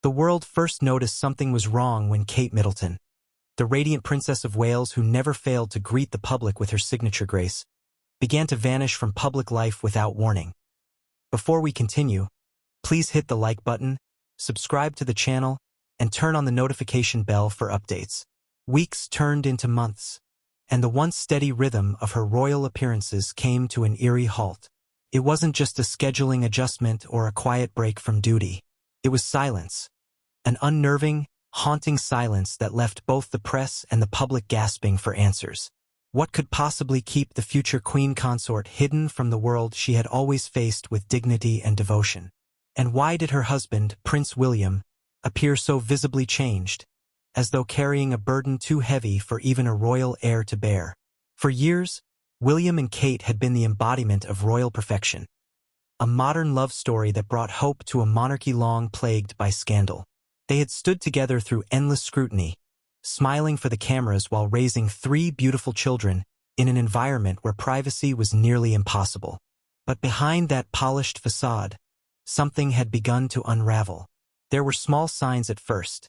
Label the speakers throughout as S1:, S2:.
S1: The world first noticed something was wrong when Kate Middleton, the radiant Princess of Wales who never failed to greet the public with her signature grace, began to vanish from public life without warning. Before we continue, please hit the like button, subscribe to the channel, and turn on the notification bell for updates. Weeks turned into months, and the once steady rhythm of her royal appearances came to an eerie halt. It wasn't just a scheduling adjustment or a quiet break from duty. It was silence, an unnerving, haunting silence that left both the press and the public gasping for answers. What could possibly keep the future queen consort hidden from the world she had always faced with dignity and devotion? And why did her husband, Prince William, appear so visibly changed, as though carrying a burden too heavy for even a royal heir to bear? For years, William and Kate had been the embodiment of royal perfection, a modern love story that brought hope to a monarchy long plagued by scandal. They had stood together through endless scrutiny, smiling for the cameras while raising 3 beautiful children in an environment where privacy was nearly impossible. But behind that polished facade, something had begun to unravel. There were small signs at first: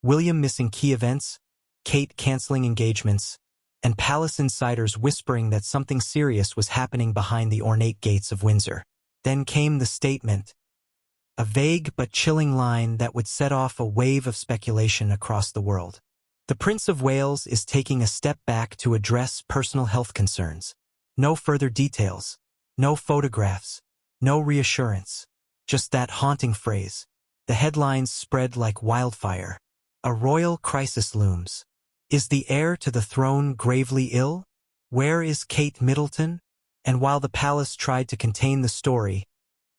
S1: William missing key events, Kate canceling engagements, and palace insiders whispering that something serious was happening behind the ornate gates of Windsor. Then came the statement, a vague but chilling line that would set off a wave of speculation across the world. The Prince of Wales is taking a step back to address personal health concerns. No further details, no photographs, no reassurance, just that haunting phrase. The headlines spread like wildfire. A royal crisis looms. Is the heir to the throne gravely ill? Where is Kate Middleton? And while the palace tried to contain the story,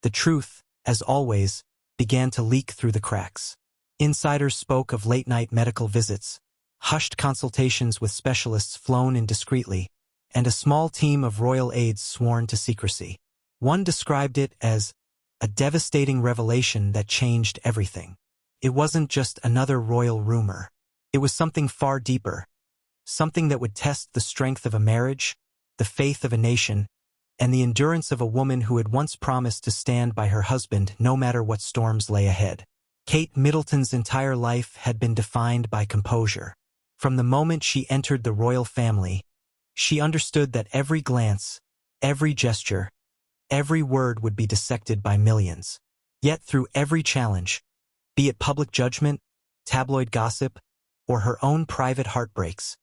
S1: the truth, as always, began to leak through the cracks. Insiders spoke of late-night medical visits, hushed consultations with specialists flown in discreetly, and a small team of royal aides sworn to secrecy. One described it as a devastating revelation that changed everything. It wasn't just another royal rumor. It was something far deeper, something that would test the strength of a marriage, the faith of a nation, and the endurance of a woman who had once promised to stand by her husband no matter what storms lay ahead. Kate Middleton's entire life had been defined by composure. From the moment she entered the royal family, she understood that every glance, every gesture, every word would be dissected by millions. Yet through every challenge, be it public judgment, tabloid gossip, or her own private heartbreaks,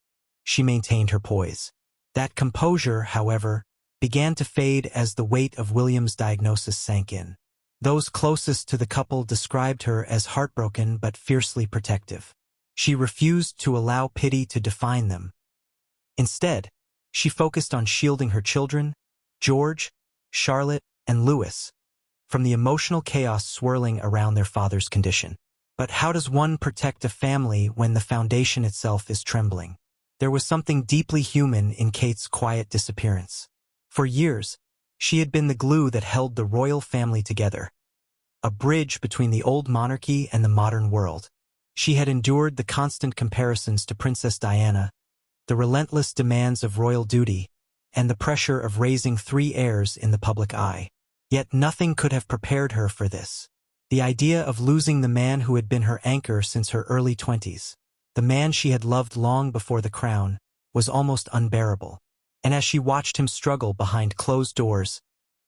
S1: she maintained her poise. That composure, however, began to fade as the weight of William's diagnosis sank in. Those closest to the couple described her as heartbroken but fiercely protective. She refused to allow pity to define them. Instead, she focused on shielding her children, George, Charlotte, and Louis, from the emotional chaos swirling around their father's condition. But how does one protect a family when the foundation itself is trembling? There was something deeply human in Kate's quiet disappearance. For years, she had been the glue that held the royal family together, a bridge between the old monarchy and the modern world. She had endured the constant comparisons to Princess Diana, the relentless demands of royal duty, and the pressure of raising 3 heirs in the public eye. Yet nothing could have prepared her for this. The idea of losing the man who had been her anchor since her early 20s, the man she had loved long before the crown, was almost unbearable. And as she watched him struggle behind closed doors,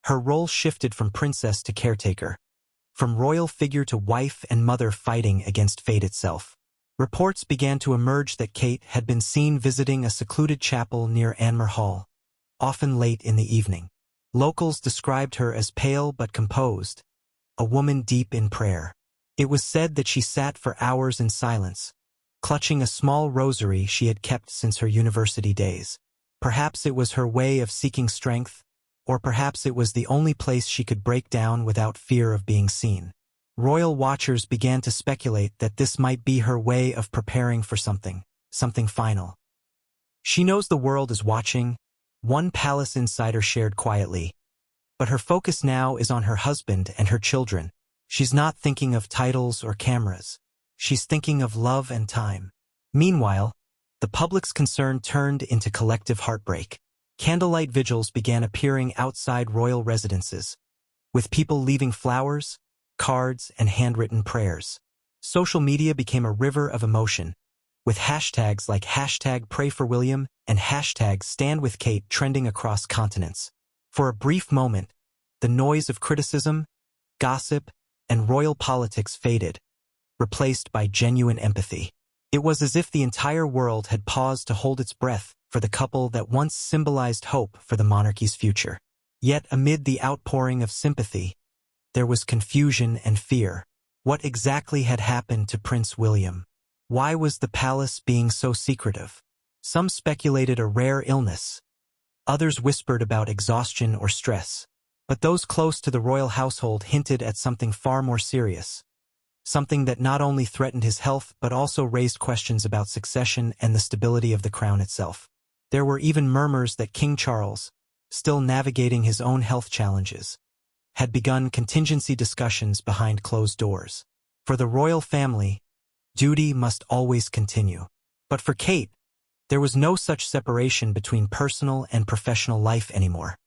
S1: her role shifted from princess to caretaker, from royal figure to wife and mother fighting against fate itself. Reports began to emerge that Kate had been seen visiting a secluded chapel near Anmer Hall, often late in the evening. Locals described her as pale but composed, a woman deep in prayer. It was said that she sat for hours in silence, clutching a small rosary she had kept since her university days. Perhaps it was her way of seeking strength, or perhaps it was the only place she could break down without fear of being seen. Royal watchers began to speculate that this might be her way of preparing for something final. She knows the world is watching, one palace insider shared quietly, but her focus now is on her husband and her children. She's not thinking of titles or cameras. She's thinking of love and time. Meanwhile, the public's concern turned into collective heartbreak. Candlelight vigils began appearing outside royal residences, with people leaving flowers, cards, and handwritten prayers. Social media became a river of emotion, with hashtags like #PrayForWilliam and #StandWithKate trending across continents. For a brief moment, the noise of criticism, gossip, and royal politics faded, replaced by genuine empathy. It was as if the entire world had paused to hold its breath for the couple that once symbolized hope for the monarchy's future. Yet amid the outpouring of sympathy, there was confusion and fear. What exactly had happened to Prince William? Why was the palace being so secretive? Some speculated a rare illness. Others whispered about exhaustion or stress. But those close to the royal household hinted at something far more serious. Something that not only threatened his health but also raised questions about succession and the stability of the crown itself. There were even murmurs that King Charles, still navigating his own health challenges, had begun contingency discussions behind closed doors. For the royal family, duty must always continue. But for Kate, there was no such separation between personal and professional life anymore.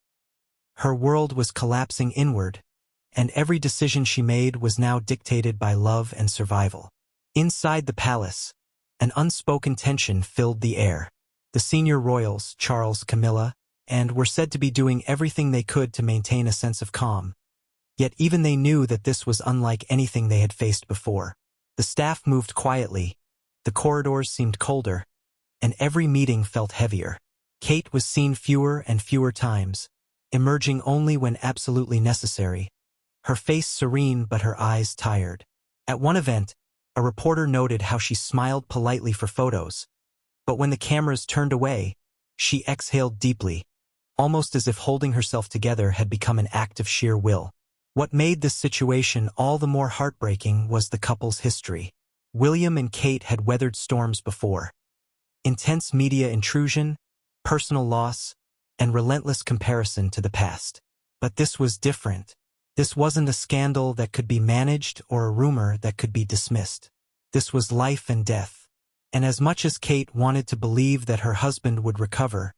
S1: Her world was collapsing inward, and every decision she made was now dictated by love and survival. Inside the palace, an unspoken tension filled the air. The senior royals, Charles, Camilla, and were said to be doing everything they could to maintain a sense of calm. Yet even they knew that this was unlike anything they had faced before. The staff moved quietly, the corridors seemed colder, and every meeting felt heavier. Kate was seen fewer and fewer times, emerging only when absolutely necessary, her face serene but her eyes tired. At one event, a reporter noted how she smiled politely for photos, but when the cameras turned away, she exhaled deeply, almost as if holding herself together had become an act of sheer will. What made this situation all the more heartbreaking was the couple's history. William and Kate had weathered storms before. Intense media intrusion, personal loss, and relentless comparison to the past. But this was different. This wasn't a scandal that could be managed or a rumor that could be dismissed. This was life and death. And as much as Kate wanted to believe that her husband would recover,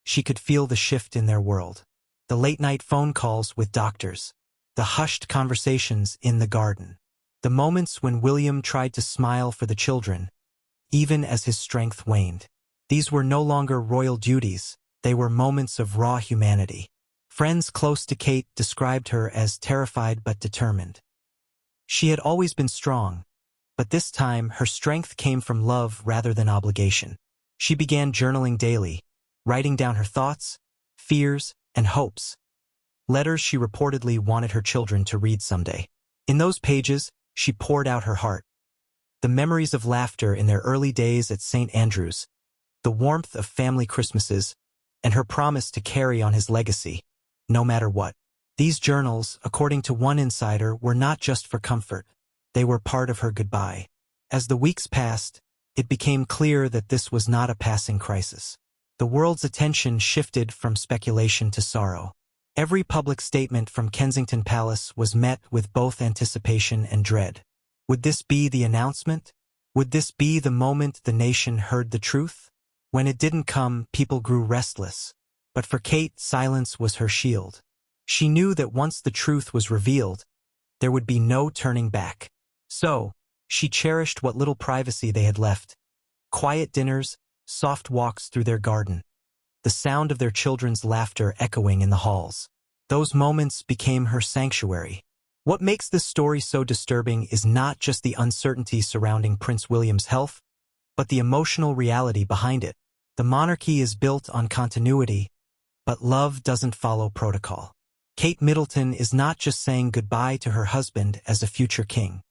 S1: she could feel the shift in their world. The late-night phone calls with doctors, the hushed conversations in the garden, the moments when William tried to smile for the children, even as his strength waned. These were no longer royal duties, they were moments of raw humanity. Friends close to Kate described her as terrified but determined. She had always been strong, but this time her strength came from love rather than obligation. She began journaling daily, writing down her thoughts, fears, and hopes. Letters she reportedly wanted her children to read someday. In those pages, she poured out her heart. The memories of laughter in their early days at St. Andrews, the warmth of family Christmases, and her promise to carry on his legacy, no matter what. These journals, according to one insider, were not just for comfort. They were part of her goodbye. As the weeks passed, it became clear that this was not a passing crisis. The world's attention shifted from speculation to sorrow. Every public statement from Kensington Palace was met with both anticipation and dread. Would this be the announcement? Would this be the moment the nation heard the truth? When it didn't come, people grew restless. But for Kate, silence was her shield. She knew that once the truth was revealed, there would be no turning back. So, she cherished what little privacy they had left. Quiet dinners, soft walks through their garden, the sound of their children's laughter echoing in the halls. Those moments became her sanctuary. What makes this story so disturbing is not just the uncertainty surrounding Prince William's health, but the emotional reality behind it. The monarchy is built on continuity, but love doesn't follow protocol. Kate Middleton is not just saying goodbye to her husband as a future king.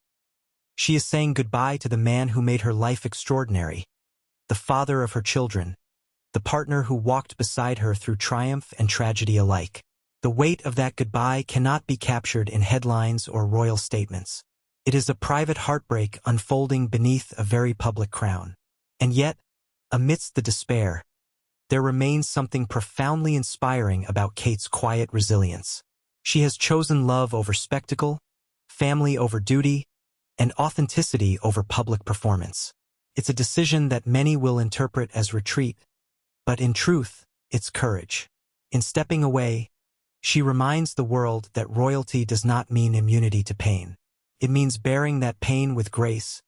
S1: She is saying goodbye to the man who made her life extraordinary, the father of her children, the partner who walked beside her through triumph and tragedy alike. The weight of that goodbye cannot be captured in headlines or royal statements. It is a private heartbreak unfolding beneath a very public crown. And yet, amidst the despair, there remains something profoundly inspiring about Kate's quiet resilience. She has chosen love over spectacle, family over duty, and authenticity over public performance. It's a decision that many will interpret as retreat, but in truth, it's courage. In stepping away, she reminds the world that royalty does not mean immunity to pain. It means bearing that pain with grace,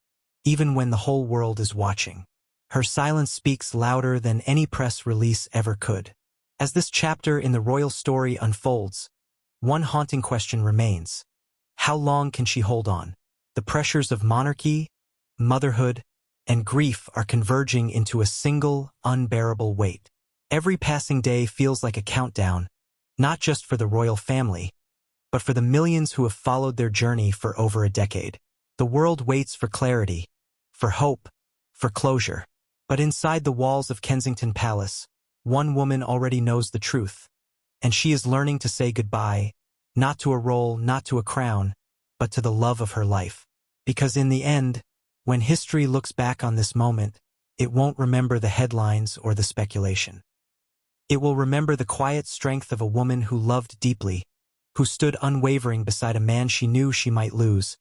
S1: even when the whole world is watching. Her silence speaks louder than any press release ever could. As this chapter in the royal story unfolds, one haunting question remains. How long can she hold on? The pressures of monarchy, motherhood, and grief are converging into a single, unbearable weight. Every passing day feels like a countdown, not just for the royal family, but for the millions who have followed their journey for over a decade. The world waits for clarity, for hope, for closure. But inside the walls of Kensington Palace, one woman already knows the truth, and she is learning to say goodbye, not to a role, not to a crown, but to the love of her life. Because in the end, when history looks back on this moment, it won't remember the headlines or the speculation. It will remember the quiet strength of a woman who loved deeply, who stood unwavering beside a man she knew she might lose,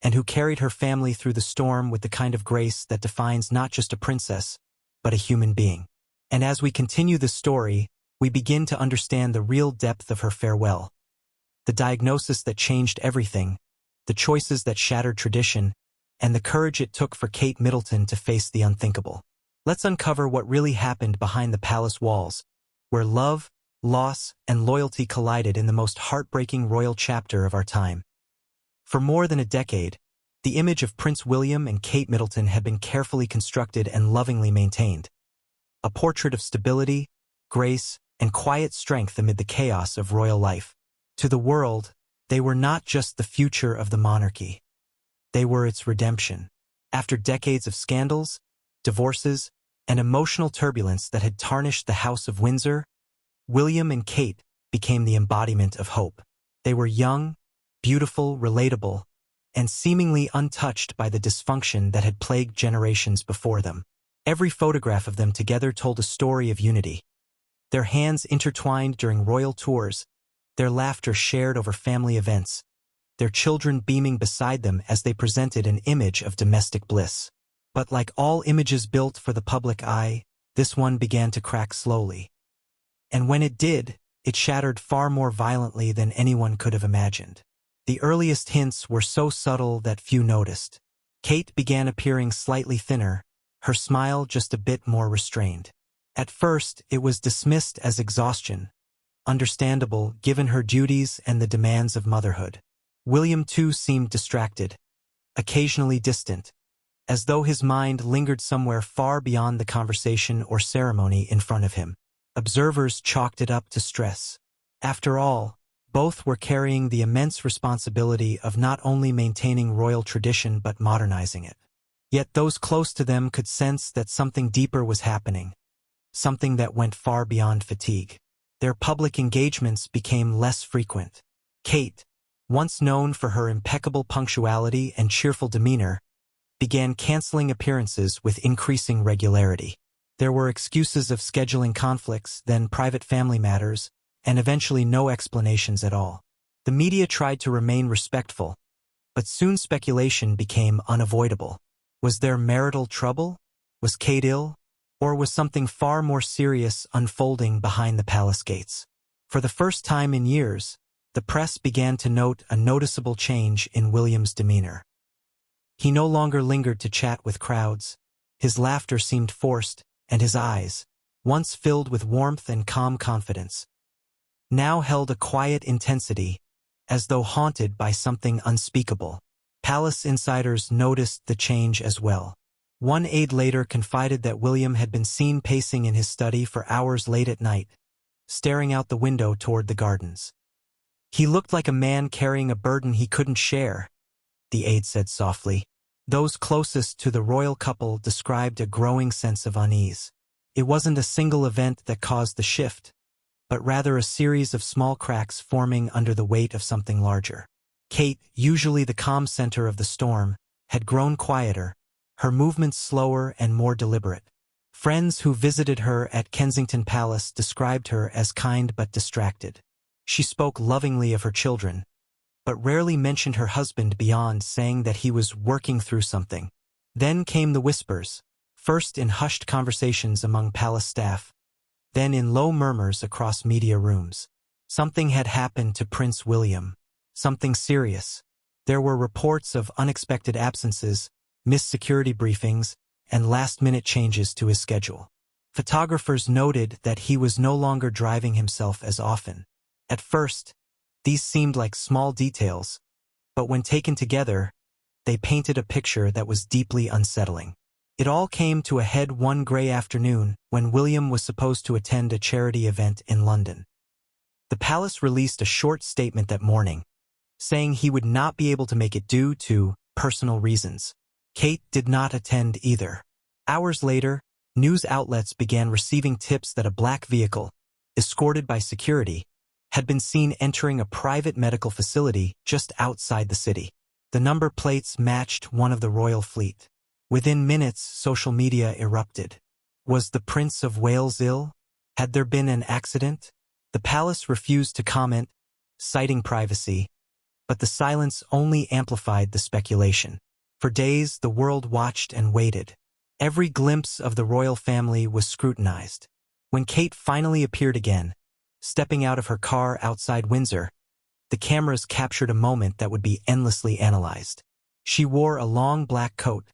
S1: and who carried her family through the storm with the kind of grace that defines not just a princess, but a human being. And as we continue the story, we begin to understand the real depth of her farewell. The diagnosis that changed everything, the choices that shattered tradition, and the courage it took for Kate Middleton to face the unthinkable. Let's uncover what really happened behind the palace walls, where love, loss, and loyalty collided in the most heartbreaking royal chapter of our time. For more than a decade, the image of Prince William and Kate Middleton had been carefully constructed and lovingly maintained. A portrait of stability, grace, and quiet strength amid the chaos of royal life. To the world, they were not just the future of the monarchy. They were its redemption. After decades of scandals, divorces, and emotional turbulence that had tarnished the House of Windsor, William and Kate became the embodiment of hope. They were young, beautiful, relatable, and seemingly untouched by the dysfunction that had plagued generations before them. Every photograph of them together told a story of unity. Their hands intertwined during royal tours, their laughter shared over family events, their children beaming beside them as they presented an image of domestic bliss. But like all images built for the public eye, this one began to crack slowly. And when it did, it shattered far more violently than anyone could have imagined. The earliest hints were so subtle that few noticed. Kate began appearing slightly thinner, her smile just a bit more restrained. At first, it was dismissed as exhaustion, understandable given her duties and the demands of motherhood. William too seemed distracted, occasionally distant, as though his mind lingered somewhere far beyond the conversation or ceremony in front of him. Observers chalked it up to stress. After all, both were carrying the immense responsibility of not only maintaining royal tradition but modernizing it. Yet those close to them could sense that something deeper was happening, something that went far beyond fatigue. Their public engagements became less frequent. Kate, once known for her impeccable punctuality and cheerful demeanor, began canceling appearances with increasing regularity. There were excuses of scheduling conflicts, then private family matters, and eventually no explanations at all. The media tried to remain respectful, but soon speculation became unavoidable. Was there marital trouble? Was Kate ill? Or was something far more serious unfolding behind the palace gates? For the first time in years, the press began to note a noticeable change in William's demeanor. He no longer lingered to chat with crowds. His laughter seemed forced, and his eyes, once filled with warmth and calm confidence, now held a quiet intensity, as though haunted by something unspeakable. Palace insiders noticed the change as well. One aide later confided that William had been seen pacing in his study for hours late at night, staring out the window toward the gardens. He looked like a man carrying a burden he couldn't share, the aide said softly. Those closest to the royal couple described a growing sense of unease. It wasn't a single event that caused the shift, but rather a series of small cracks forming under the weight of something larger. Kate, usually the calm center of the storm, had grown quieter, her movements slower and more deliberate. Friends who visited her at Kensington Palace described her as kind but distracted. She spoke lovingly of her children, but rarely mentioned her husband beyond saying that he was working through something. Then came the whispers, first in hushed conversations among palace staff, then in low murmurs across media rooms. Something had happened to Prince William, something serious, There were reports of unexpected absences, missed security briefings, and last-minute changes to his schedule. Photographers noted that he was no longer driving himself as often. At first, these seemed like small details, but when taken together, they painted a picture that was deeply unsettling. It all came to a head one gray afternoon when William was supposed to attend a charity event in London. The palace released a short statement that morning, saying he would not be able to make it due to personal reasons. Kate did not attend either. Hours later, news outlets began receiving tips that a black vehicle, escorted by security, had been seen entering a private medical facility just outside the city. The number plates matched one of the royal fleet. Within minutes, social media erupted. Was the Prince of Wales ill? Had there been an accident? The palace refused to comment, citing privacy, but the silence only amplified the speculation. For days, the world watched and waited. Every glimpse of the royal family was scrutinized. When Kate finally appeared again, stepping out of her car outside Windsor, the cameras captured a moment that would be endlessly analyzed. She wore a long black coat,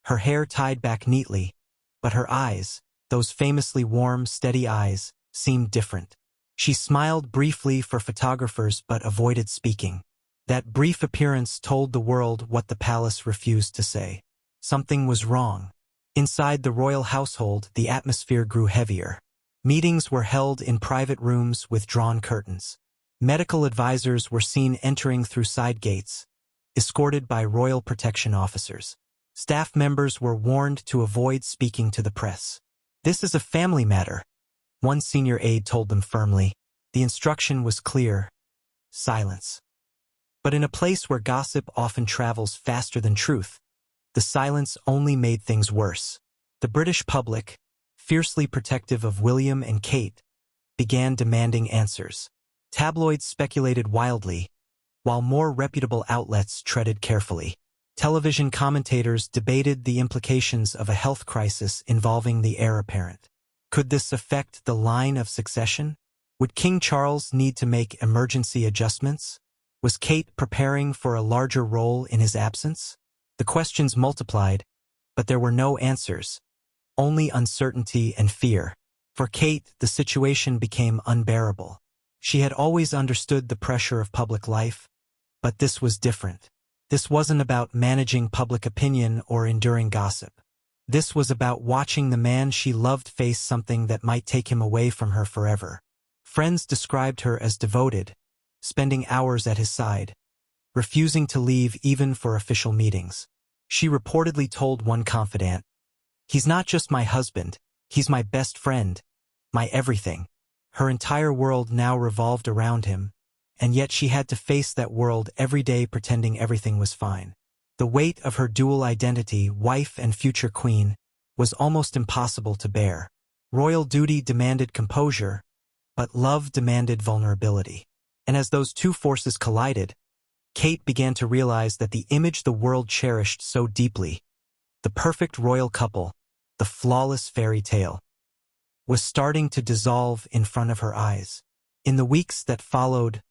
S1: her hair tied back neatly, but her eyes, those famously warm, steady eyes, seemed different. She smiled briefly for photographers but avoided speaking. That brief appearance told the world what the palace refused to say. Something was wrong. Inside the royal household, the atmosphere grew heavier. Meetings were held in private rooms with drawn curtains. Medical advisors were seen entering through side gates, escorted by royal protection officers. Staff members were warned to avoid speaking to the press. "This is a family matter," one senior aide told them firmly. The instruction was clear: silence. But in a place where gossip often travels faster than truth, the silence only made things worse. The British public, fiercely protective of William and Kate, began demanding answers. Tabloids speculated wildly, while more reputable outlets treaded carefully. Television commentators debated the implications of a health crisis involving the heir apparent. Could this affect the line of succession? Would King Charles need to make emergency adjustments? Was Kate preparing for a larger role in his absence? The questions multiplied, but there were no answers, only uncertainty and fear. For Kate, the situation became unbearable. She had always understood the pressure of public life, but this was different. This wasn't about managing public opinion or enduring gossip. This was about watching the man she loved face something that might take him away from her forever. Friends described her as devoted, spending hours at his side, refusing to leave even for official meetings. She reportedly told one confidant, "He's not just my husband, he's my best friend, my everything." Her entire world now revolved around him, and yet she had to face that world every day pretending everything was fine. The weight of her dual identity, wife and future queen, was almost impossible to bear. Royal duty demanded composure, but love demanded vulnerability. And as those two forces collided, Kate began to realize that the image the world cherished so deeply, the perfect royal couple, the flawless fairy tale, was starting to dissolve in front of her eyes. In the weeks that followed,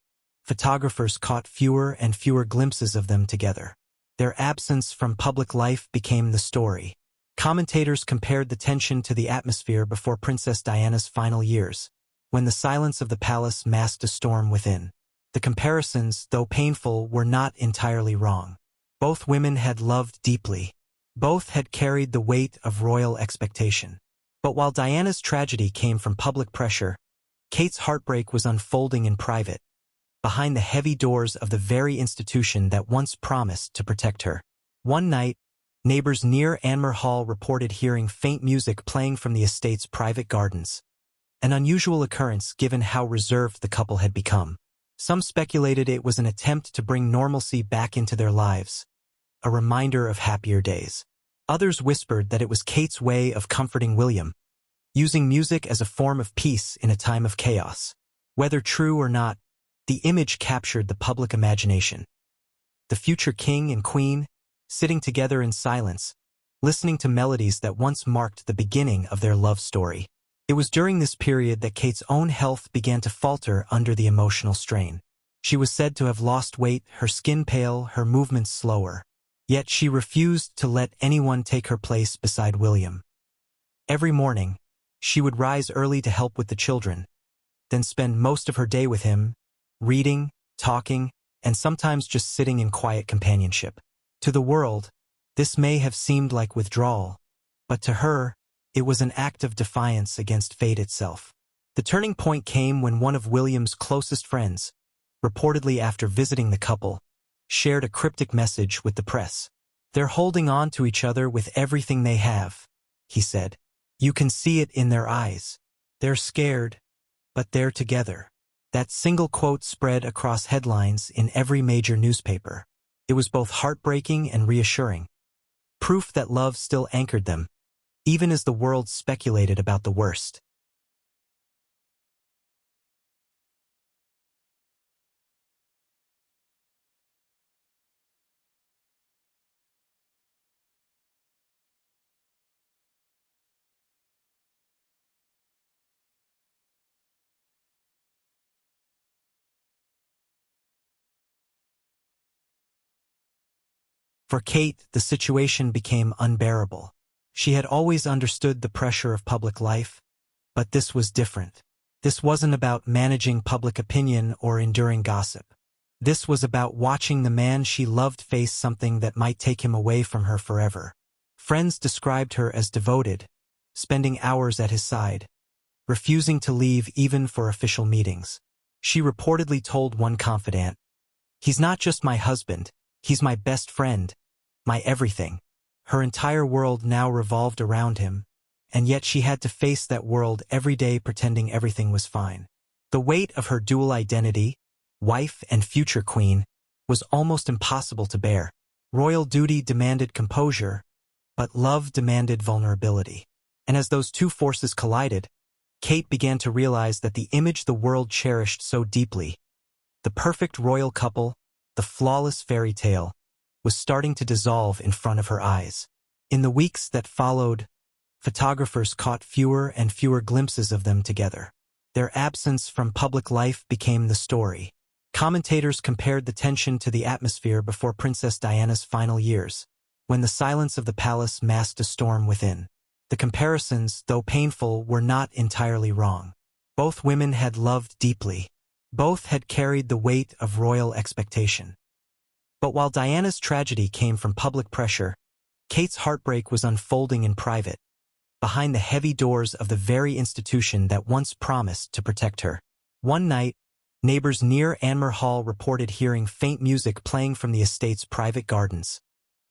S1: photographers caught fewer and fewer glimpses of them together. Their absence from public life became the story. Commentators compared the tension to the atmosphere before Princess Diana's final years, when the silence of the palace masked a storm within. The comparisons, though painful, were not entirely wrong. Both women had loved deeply. Both had carried the weight of royal expectation. But while Diana's tragedy came from public pressure, Kate's heartbreak was unfolding in private, behind the heavy doors of the very institution that once promised to protect her. One night, neighbors near Anmer Hall reported hearing faint music playing from the estate's private gardens, an unusual occurrence given how reserved the couple had become. Some speculated it was an attempt to bring normalcy back into their lives, a reminder of happier days. Others whispered that it was Kate's way of comforting William, using music as a form of peace in a time of chaos. Whether true or not, the image captured the public imagination. The future king and queen, sitting together in silence, listening to melodies that once marked the beginning of their love story. It was during this period that Kate's own health began to falter under the emotional strain. She was said to have lost weight, her skin pale, her movements slower. Yet she refused to let anyone take her place beside William. Every morning, she would rise early to help with the children, then spend most of her day with him, reading, talking, and sometimes just sitting in quiet companionship. To the world, this may have seemed like withdrawal, but to her, it was an act of defiance against fate itself. The turning point came when one of William's closest friends, reportedly after visiting the couple, shared a cryptic message with the press. "They're holding on to each other with everything they have," he said. "You can see it in their eyes. They're scared, but they're together." That single quote spread across headlines in every major newspaper. It was both heartbreaking and reassuring. Proof that love still anchored them, even as the world speculated about the worst. For Kate, the situation became unbearable. She had always understood the pressure of public life, but this was different. This wasn't about managing public opinion or enduring gossip. This was about watching the man she loved face something that might take him away from her forever. Friends described her as devoted, spending hours at his side, refusing to leave even for official meetings. She reportedly told one confidant, "He's not just my husband, he's my best friend, my everything." Her entire world now revolved around him, and yet she had to face that world every day pretending everything was fine. The weight of her dual identity, wife and future queen, was almost impossible to bear. Royal duty demanded composure, but love demanded vulnerability. And as those two forces collided, Kate began to realize that the image the world cherished so deeply, the perfect royal couple, the flawless fairy tale, was starting to dissolve in front of her eyes. In the weeks that followed, photographers caught fewer and fewer glimpses of them together. Their absence from public life became the story. Commentators compared the tension to the atmosphere before Princess Diana's final years, when the silence of the palace masked a storm within. The comparisons, though painful, were not entirely wrong. Both women had loved deeply. Both had carried the weight of royal expectation. But while Diana's tragedy came from public pressure, Kate's heartbreak was unfolding in private, behind the heavy doors of the very institution that once promised to protect her. One night, neighbors near Anmer Hall reported hearing faint music playing from the estate's private gardens,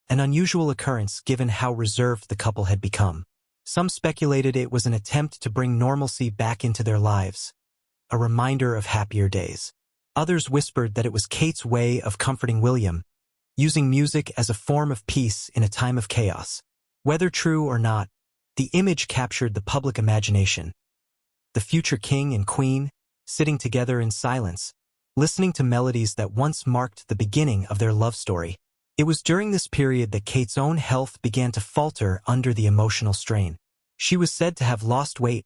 S1: an unusual occurrence given how reserved the couple had become. Some speculated it was an attempt to bring normalcy back into their lives, a reminder of happier days. Others whispered that it was Kate's way of comforting William, using music as a form of peace in a time of chaos. Whether true or not, the image captured the public imagination. The future king and queen, sitting together in silence, listening to melodies that once marked the beginning of their love story. It was during this period that Kate's own health began to falter under the emotional strain. She was said to have lost weight,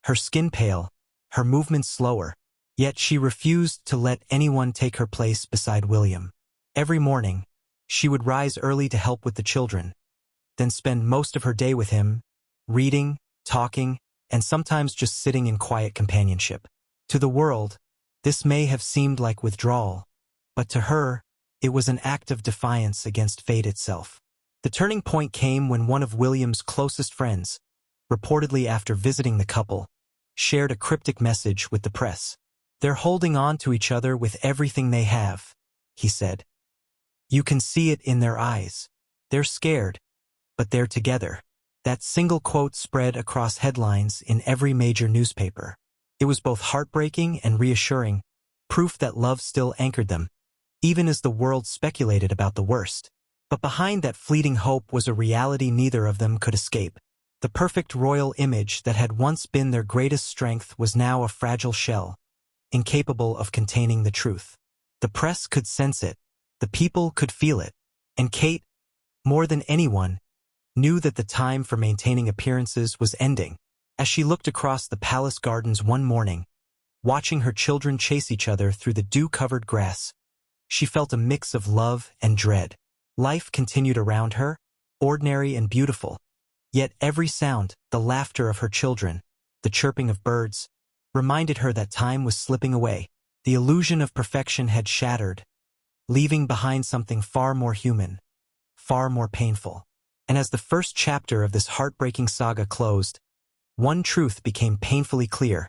S1: her skin pale, her movements slower, yet she refused to let anyone take her place beside William. Every morning, she would rise early to help with the children, then spend most of her day with him, reading, talking, and sometimes just sitting in quiet companionship. To the world, this may have seemed like withdrawal, but to her, it was an act of defiance against fate itself. The turning point came when one of William's closest friends, reportedly after visiting the couple, shared a cryptic message with the press. "They're holding on to each other with everything they have," he said. "You can see it in their eyes. They're scared, but they're together." That single quote spread across headlines in every major newspaper. It was both heartbreaking and reassuring, proof that love still anchored them, even as the world speculated about the worst. But behind that fleeting hope was a reality neither of them could escape. The perfect royal image that had once been their greatest strength was now a fragile shell, incapable of containing the truth. The press could sense it, the people could feel it, and Kate, more than anyone, knew that the time for maintaining appearances was ending. As she looked across the palace gardens one morning, watching her children chase each other through the dew-covered grass. She felt a mix of love and dread. Life continued around her, ordinary and beautiful. Yet every sound, the laughter of her children, the chirping of birds, reminded her that time was slipping away. The illusion of perfection had shattered, leaving behind something far more human, far more painful. And as the first chapter of this heartbreaking saga closed, one truth became painfully clear.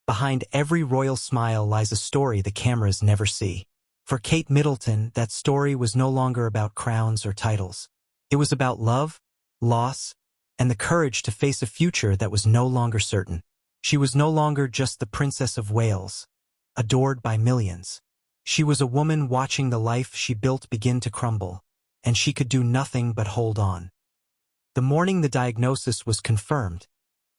S1: Behind every royal smile lies a story the cameras never see. For Kate Middleton, that story was no longer about crowns or titles. It was about love, loss, and the courage to face a future that was no longer certain. She was no longer just the Princess of Wales, adored by millions. She was a woman watching the life she built begin to crumble, and she could do nothing but hold on. The morning the diagnosis was confirmed,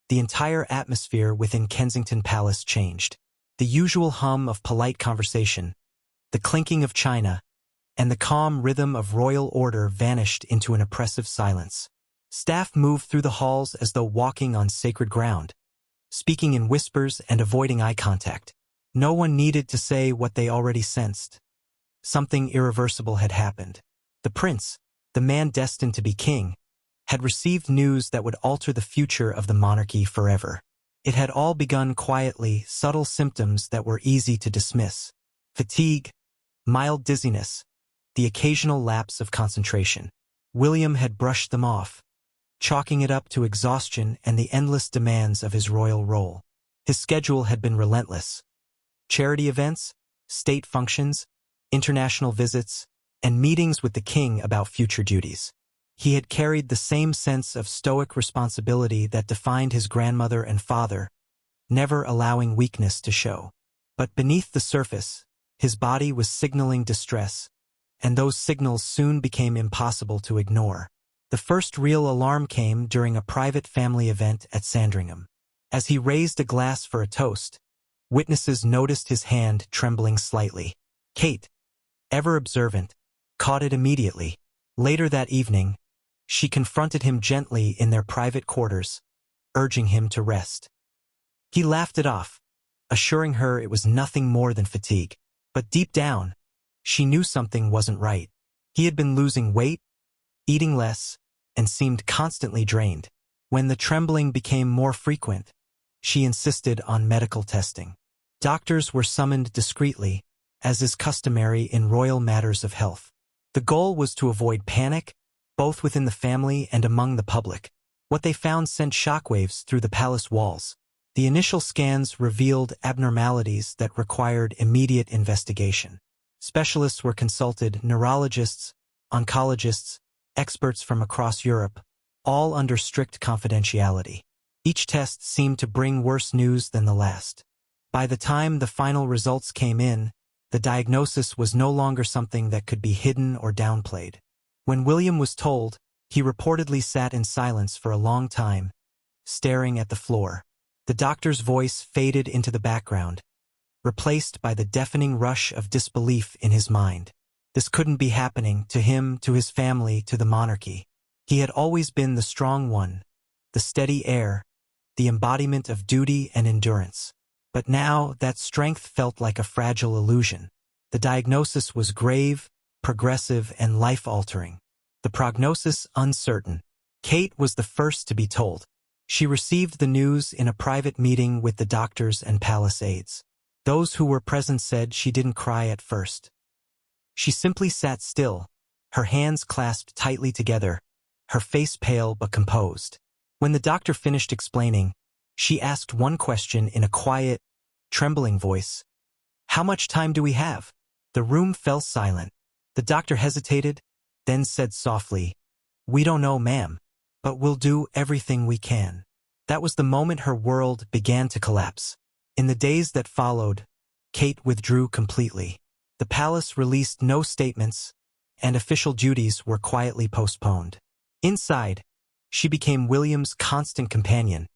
S1: the entire atmosphere within Kensington Palace changed. The usual hum of polite conversation, the clinking of china, and the calm rhythm of royal order vanished into an oppressive silence. Staff moved through the halls as though walking on sacred ground, speaking in whispers and avoiding eye contact. No one needed to say what they already sensed. Something irreversible had happened. The prince, the man destined to be king, had received news that would alter the future of the monarchy forever. It had all begun quietly, subtle symptoms that were easy to dismiss. Fatigue, mild dizziness, the occasional lapse of concentration. William had brushed them off, chalking it up to exhaustion and the endless demands of his royal role. His schedule had been relentless. Charity events, state functions, international visits, and meetings with the king about future duties. He had carried the same sense of stoic responsibility that defined his grandmother and father, never allowing weakness to show. But beneath the surface, his body was signaling distress, and those signals soon became impossible to ignore. The first real alarm came during a private family event at Sandringham. As he raised a glass for a toast, witnesses noticed his hand trembling slightly. Kate, ever observant, caught it immediately. Later that evening, she confronted him gently in their private quarters, urging him to rest. He laughed it off, assuring her it was nothing more than fatigue. But deep down, she knew something wasn't right. He had been losing weight, eating less, and seemed constantly drained. When the trembling became more frequent, she insisted on medical testing. Doctors were summoned discreetly, as is customary in royal matters of health. The goal was to avoid panic, both within the family and among the public. What they found sent shockwaves through the palace walls. The initial scans revealed abnormalities that required immediate investigation. Specialists were consulted, neurologists, oncologists, experts from across Europe, all under strict confidentiality. Each test seemed to bring worse news than the last. By the time the final results came in, the diagnosis was no longer something that could be hidden or downplayed. When William was told, he reportedly sat in silence for a long time, staring at the floor. The doctor's voice faded into the background, replaced by the deafening rush of disbelief in his mind. This couldn't be happening to him, to his family, to the monarchy. He had always been the strong one, the steady heir, the embodiment of duty and endurance. But now that strength felt like a fragile illusion. The diagnosis was grave, progressive, and life-altering. The prognosis uncertain. Kate was the first to be told. She received the news in a private meeting with the doctors and palace aides. Those who were present said she didn't cry at first. She simply sat still, her hands clasped tightly together, her face pale but composed. When the doctor finished explaining, she asked one question in a quiet, trembling voice. "How much time do we have?" The room fell silent. The doctor hesitated, then said softly, "We don't know, ma'am, but we'll do everything we can." That was the moment her world began to collapse. In the days that followed, Kate withdrew completely. The palace released no statements, and official duties were quietly postponed. Inside, she became William's constant companion,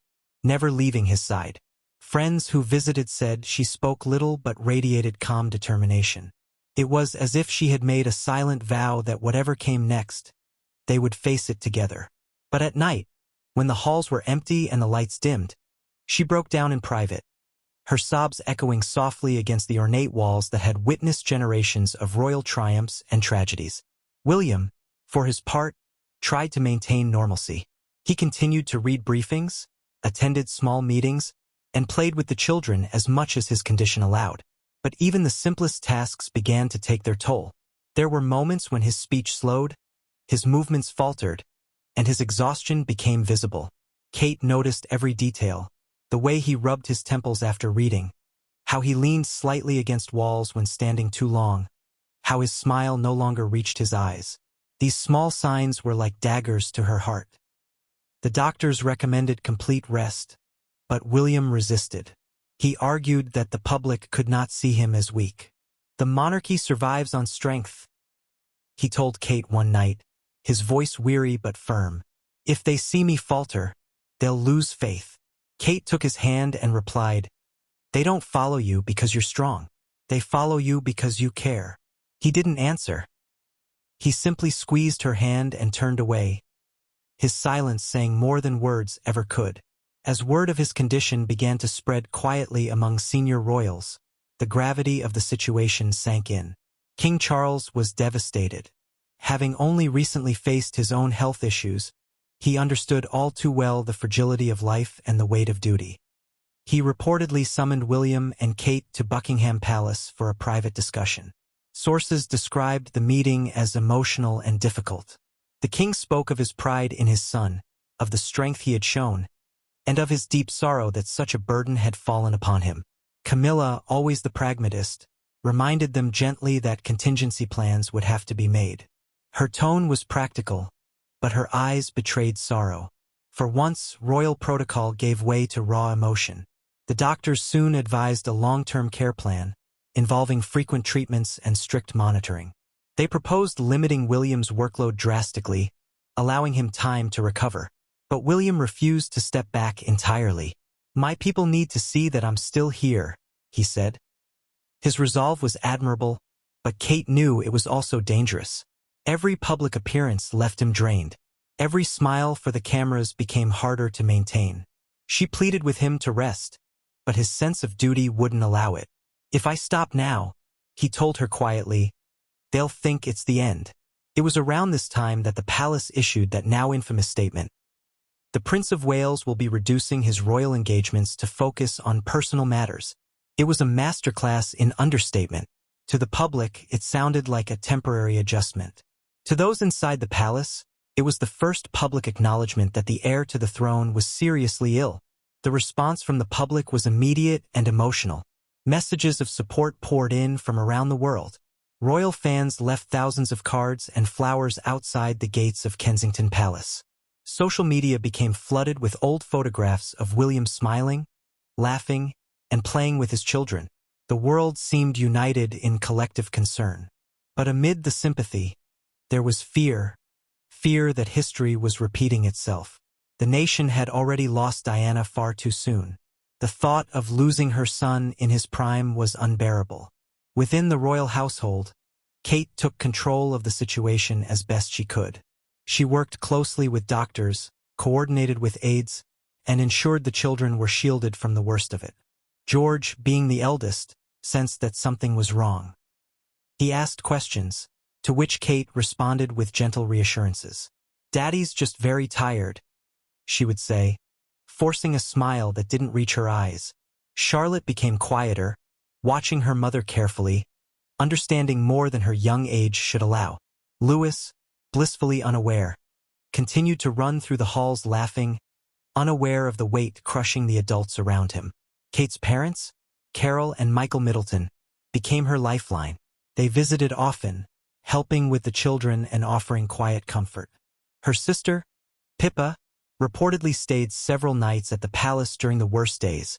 S1: never leaving his side. Friends who visited said she spoke little but radiated calm determination. It was as if she had made a silent vow that whatever came next, they would face it together. But at night, when the halls were empty and the lights dimmed, she broke down in private. her sobs echoing softly against the ornate walls that had witnessed generations of royal triumphs and tragedies. William, for his part, tried to maintain normalcy. He continued to read briefings, attended small meetings, and played with the children as much as his condition allowed. But even the simplest tasks began to take their toll. There were moments when his speech slowed, his movements faltered, and his exhaustion became visible. Kate noticed every detail, the way he rubbed his temples after reading, how he leaned slightly against walls when standing too long, how his smile no longer reached his eyes. These small signs were like daggers to her heart. The doctors recommended complete rest, but William resisted. He argued that the public could not see him as weak. "The monarchy survives on strength," he told Kate one night, his voice weary but firm. "If they see me falter, they'll lose faith." Kate took his hand and replied, "They don't follow you because you're strong. They follow you because you care." He didn't answer. He simply squeezed her hand and turned away, his silence saying more than words ever could. As word of his condition began to spread quietly among senior royals, the gravity of the situation sank in. King Charles was devastated. Having only recently faced his own health issues, he understood all too well the fragility of life and the weight of duty. He reportedly summoned William and Kate to Buckingham Palace for a private discussion. Sources described the meeting as emotional and difficult. The king spoke of his pride in his son, of the strength he had shown, and of his deep sorrow that such a burden had fallen upon him. Camilla, always the pragmatist, reminded them gently that contingency plans would have to be made. Her tone was practical, but her eyes betrayed sorrow. For once, royal protocol gave way to raw emotion. The doctors soon advised a long-term care plan, involving frequent treatments and strict monitoring. They proposed limiting William's workload drastically, allowing him time to recover. But William refused to step back entirely. "My people need to see that I'm still here," he said. His resolve was admirable, but Kate knew it was also dangerous. Every public appearance left him drained. Every smile for the cameras became harder to maintain. She pleaded with him to rest, but his sense of duty wouldn't allow it. "If I stop now," he told her quietly, "they'll think it's the end." It was around this time that the palace issued that now infamous statement. The Prince of Wales will be reducing his royal engagements to focus on personal matters. It was a masterclass in understatement. To the public, it sounded like a temporary adjustment. To those inside the palace, it was the first public acknowledgement that the heir to the throne was seriously ill. The response from the public was immediate and emotional. Messages of support poured in from around the world. Royal fans left thousands of cards and flowers outside the gates of Kensington Palace. Social media became flooded with old photographs of William smiling, laughing, and playing with his children. The world seemed united in collective concern. But amid the sympathy, there was fear that history was repeating itself. The nation had already lost Diana far too soon. The thought of losing her son in his prime was unbearable. Within the royal household, Kate took control of the situation as best she could. She worked closely with doctors, coordinated with aides, and ensured the children were shielded from the worst of it. George, being the eldest, sensed that something was wrong. He asked questions, to which Kate responded with gentle reassurances. "Daddy's just very tired," she would say, forcing a smile that didn't reach her eyes. Charlotte became quieter, watching her mother carefully, understanding more than her young age should allow. Louis, blissfully unaware, continued to run through the halls laughing, unaware of the weight crushing the adults around him. Kate's parents, Carol and Michael Middleton, became her lifeline. They visited often, helping with the children and offering quiet comfort. Her sister, Pippa, reportedly stayed several nights at the palace during the worst days,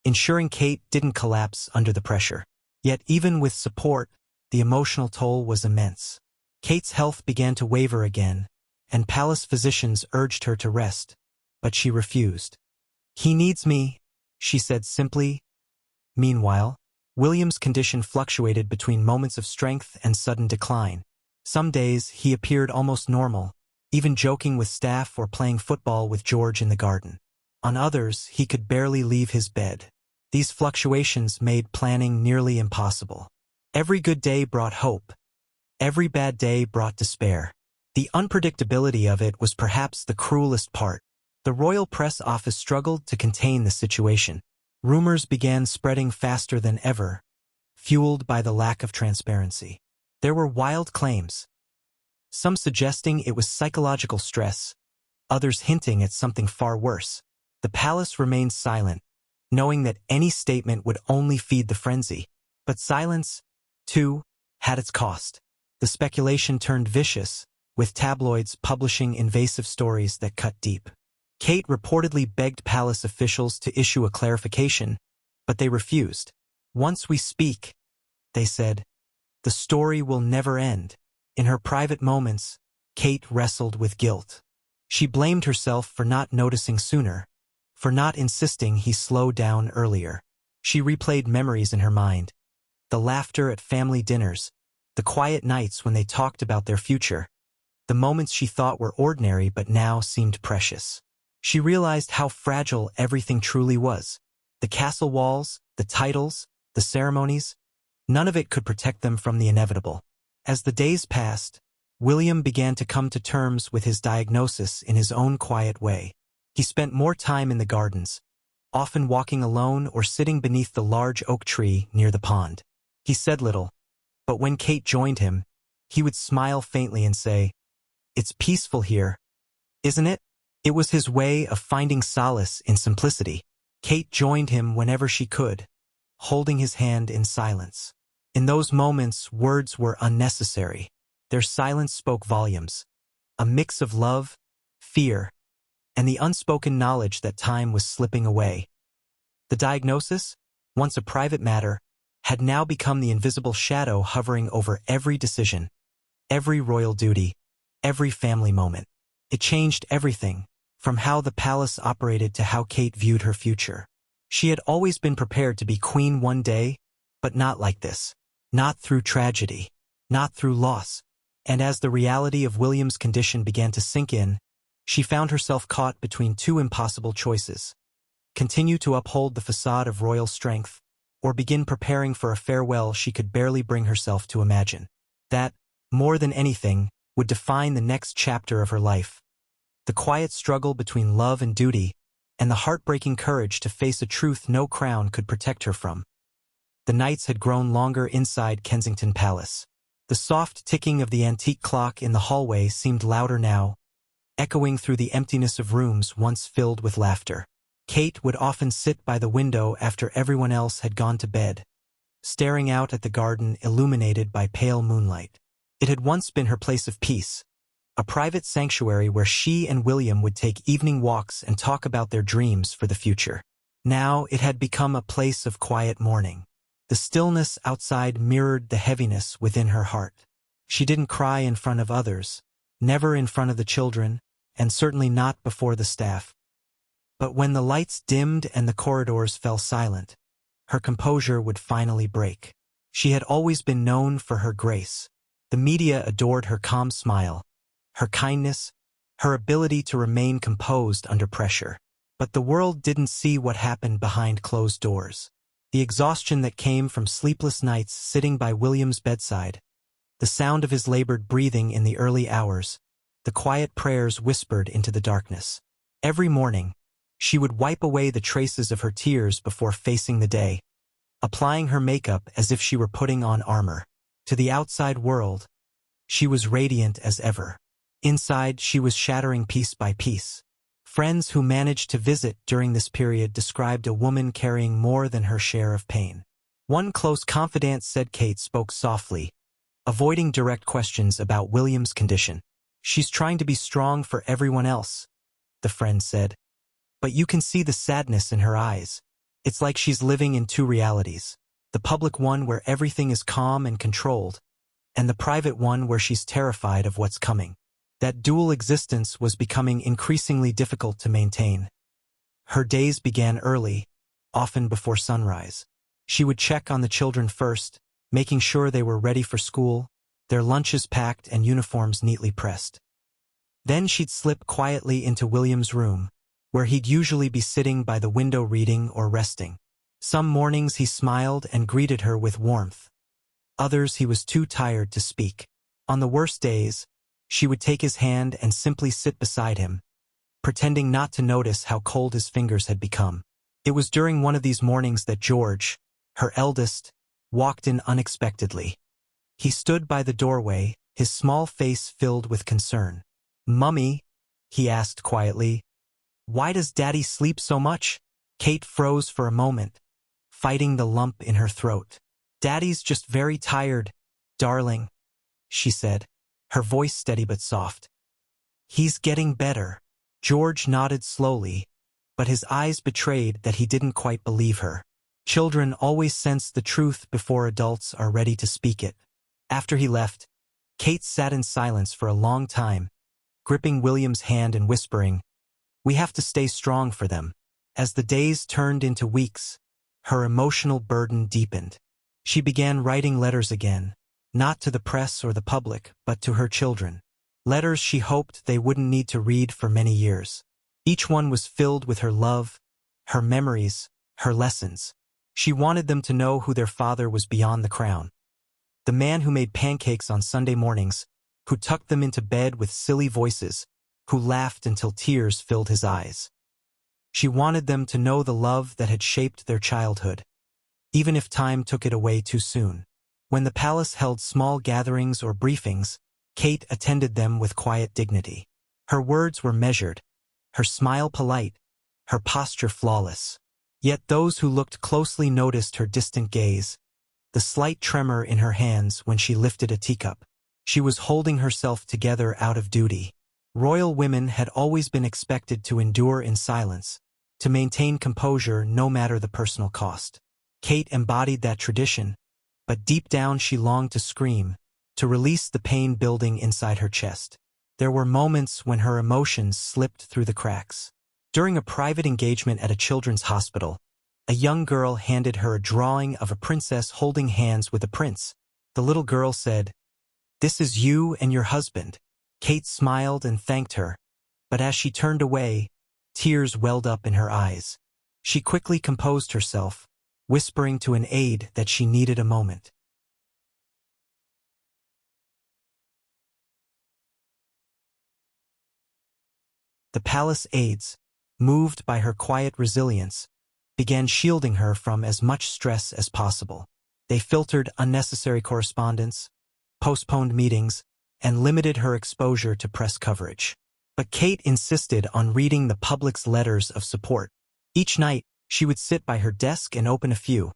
S1: ensuring Kate didn't collapse under the pressure. Yet even with support, the emotional toll was immense. Kate's health began to waver again, and palace physicians urged her to rest, but she refused. "He needs me," she said simply. Meanwhile, William's condition fluctuated between moments of strength and sudden decline. Some days he appeared almost normal, even joking with staff or playing football with George in the garden. On others, he could barely leave his bed. These fluctuations made planning nearly impossible. Every good day brought hope. Every bad day brought despair. The unpredictability of it was perhaps the cruelest part. The royal press office struggled to contain the situation. Rumors began spreading faster than ever, fueled by the lack of transparency. There were wild claims, some suggesting it was psychological stress, others hinting at something far worse. The palace remained silent, knowing that any statement would only feed the frenzy. But silence, too, had its cost. The speculation turned vicious, with tabloids publishing invasive stories that cut deep. Kate reportedly begged palace officials to issue a clarification, but they refused. "Once we speak," they said, "the story will never end." In her private moments, Kate wrestled with guilt. She blamed herself for not noticing sooner, for not insisting he slow down earlier. She replayed memories in her mind, the laughter at family dinners, the quiet nights when they talked about their future, the moments she thought were ordinary but now seemed precious. She realized how fragile everything truly was. The castle walls, the titles, the ceremonies, none of it could protect them from the inevitable. As the days passed, William began to come to terms with his diagnosis in his own quiet way. He spent more time in the gardens, often walking alone or sitting beneath the large oak tree near the pond. He said little, but when Kate joined him, he would smile faintly and say, "It's peaceful here, isn't it?" It was his way of finding solace in simplicity. Kate joined him whenever she could, holding his hand in silence. In those moments, words were unnecessary. Their silence spoke volumes, a mix of love, fear, and the unspoken knowledge that time was slipping away. The diagnosis, once a private matter, had now become the invisible shadow hovering over every decision, every royal duty, every family moment. It changed everything, from how the palace operated to how Kate viewed her future. She had always been prepared to be queen one day, but not like this. Not through tragedy, not through loss. And as the reality of William's condition began to sink in, she found herself caught between two impossible choices: continue to uphold the facade of royal strength, or begin preparing for a farewell she could barely bring herself to imagine. That, more than anything, would define the next chapter of her life. The quiet struggle between love and duty, and the heartbreaking courage to face a truth no crown could protect her from. The nights had grown longer inside Kensington Palace. The soft ticking of the antique clock in the hallway seemed louder now, echoing through the emptiness of rooms once filled with laughter. Kate would often sit by the window after everyone else had gone to bed, staring out at the garden illuminated by pale moonlight. It had once been her place of peace, a private sanctuary where she and William would take evening walks and talk about their dreams for the future. Now it had become a place of quiet mourning. The stillness outside mirrored the heaviness within her heart. She didn't cry in front of others, never in front of the children, and certainly not before the staff. But when the lights dimmed and the corridors fell silent, her composure would finally break. She had always been known for her grace. The media adored her calm smile, her kindness, her ability to remain composed under pressure. But the world didn't see what happened behind closed doors. The exhaustion that came from sleepless nights sitting by William's bedside, the sound of his labored breathing in the early hours, the quiet prayers whispered into the darkness. Every morning, she would wipe away the traces of her tears before facing the day, applying her makeup as if she were putting on armor. To the outside world, she was radiant as ever. Inside, she was shattering piece by piece. Friends who managed to visit during this period described a woman carrying more than her share of pain. One close confidant said Kate spoke softly, avoiding direct questions about William's condition. "She's trying to be strong for everyone else," the friend said. "But you can see the sadness in her eyes. It's like she's living in two realities. The public one where everything is calm and controlled, and the private one where she's terrified of what's coming." That dual existence was becoming increasingly difficult to maintain. Her days began early, often before sunrise. She would check on the children first, making sure they were ready for school, their lunches packed and uniforms neatly pressed. Then she'd slip quietly into William's room, where he'd usually be sitting by the window reading or resting. Some mornings he smiled and greeted her with warmth. Others he was too tired to speak. On the worst days, she would take his hand and simply sit beside him, pretending not to notice how cold his fingers had become. It was during one of these mornings that George, her eldest, walked in unexpectedly. He stood by the doorway, his small face filled with concern. "Mummy," he asked quietly, "why does Daddy sleep so much?" Kate froze for a moment, fighting the lump in her throat. "Daddy's just very tired, darling," she said, her voice steady but soft. "He's getting better." George nodded slowly, but his eyes betrayed that he didn't quite believe her. Children always sense the truth before adults are ready to speak it. After he left, Kate sat in silence for a long time, gripping William's hand and whispering, "We have to stay strong for them." As the days turned into weeks, her emotional burden deepened. She began writing letters again, not to the press or the public, but to her children. Letters she hoped they wouldn't need to read for many years. Each one was filled with her love, her memories, her lessons. She wanted them to know who their father was beyond the crown. The man who made pancakes on Sunday mornings, who tucked them into bed with silly voices, who laughed until tears filled his eyes. She wanted them to know the love that had shaped their childhood, even if time took it away too soon. When the palace held small gatherings or briefings, Kate attended them with quiet dignity. Her words were measured, her smile polite, her posture flawless. Yet those who looked closely noticed her distant gaze, the slight tremor in her hands when she lifted a teacup. She was holding herself together out of duty. Royal women had always been expected to endure in silence, to maintain composure no matter the personal cost. Kate embodied that tradition, but deep down she longed to scream, to release the pain building inside her chest. There were moments when her emotions slipped through the cracks. During a private engagement at a children's hospital, a young girl handed her a drawing of a princess holding hands with a prince. The little girl said, "This is you and your husband." Kate smiled and thanked her, but as she turned away, tears welled up in her eyes. She quickly composed herself, whispering to an aide that she needed a moment. The palace aides, moved by her quiet resilience, began shielding her from as much stress as possible. They filtered unnecessary correspondence, postponed meetings, and limited her exposure to press coverage. But Kate insisted on reading the public's letters of support. Each night, she would sit by her desk and open a few,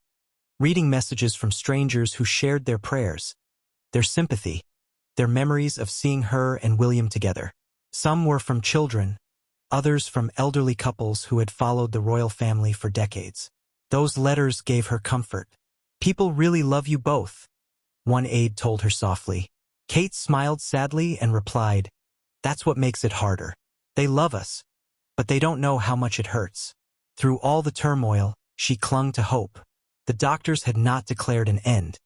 S1: reading messages from strangers who shared their prayers, their sympathy, their memories of seeing her and William together. Some were from children, others from elderly couples who had followed the royal family for decades. Those letters gave her comfort. "People really love you both," one aide told her softly. Kate smiled sadly and replied, "That's what makes it harder. They love us, but they don't know how much it hurts." Through all the turmoil, she clung to hope. The doctors had not declared an end.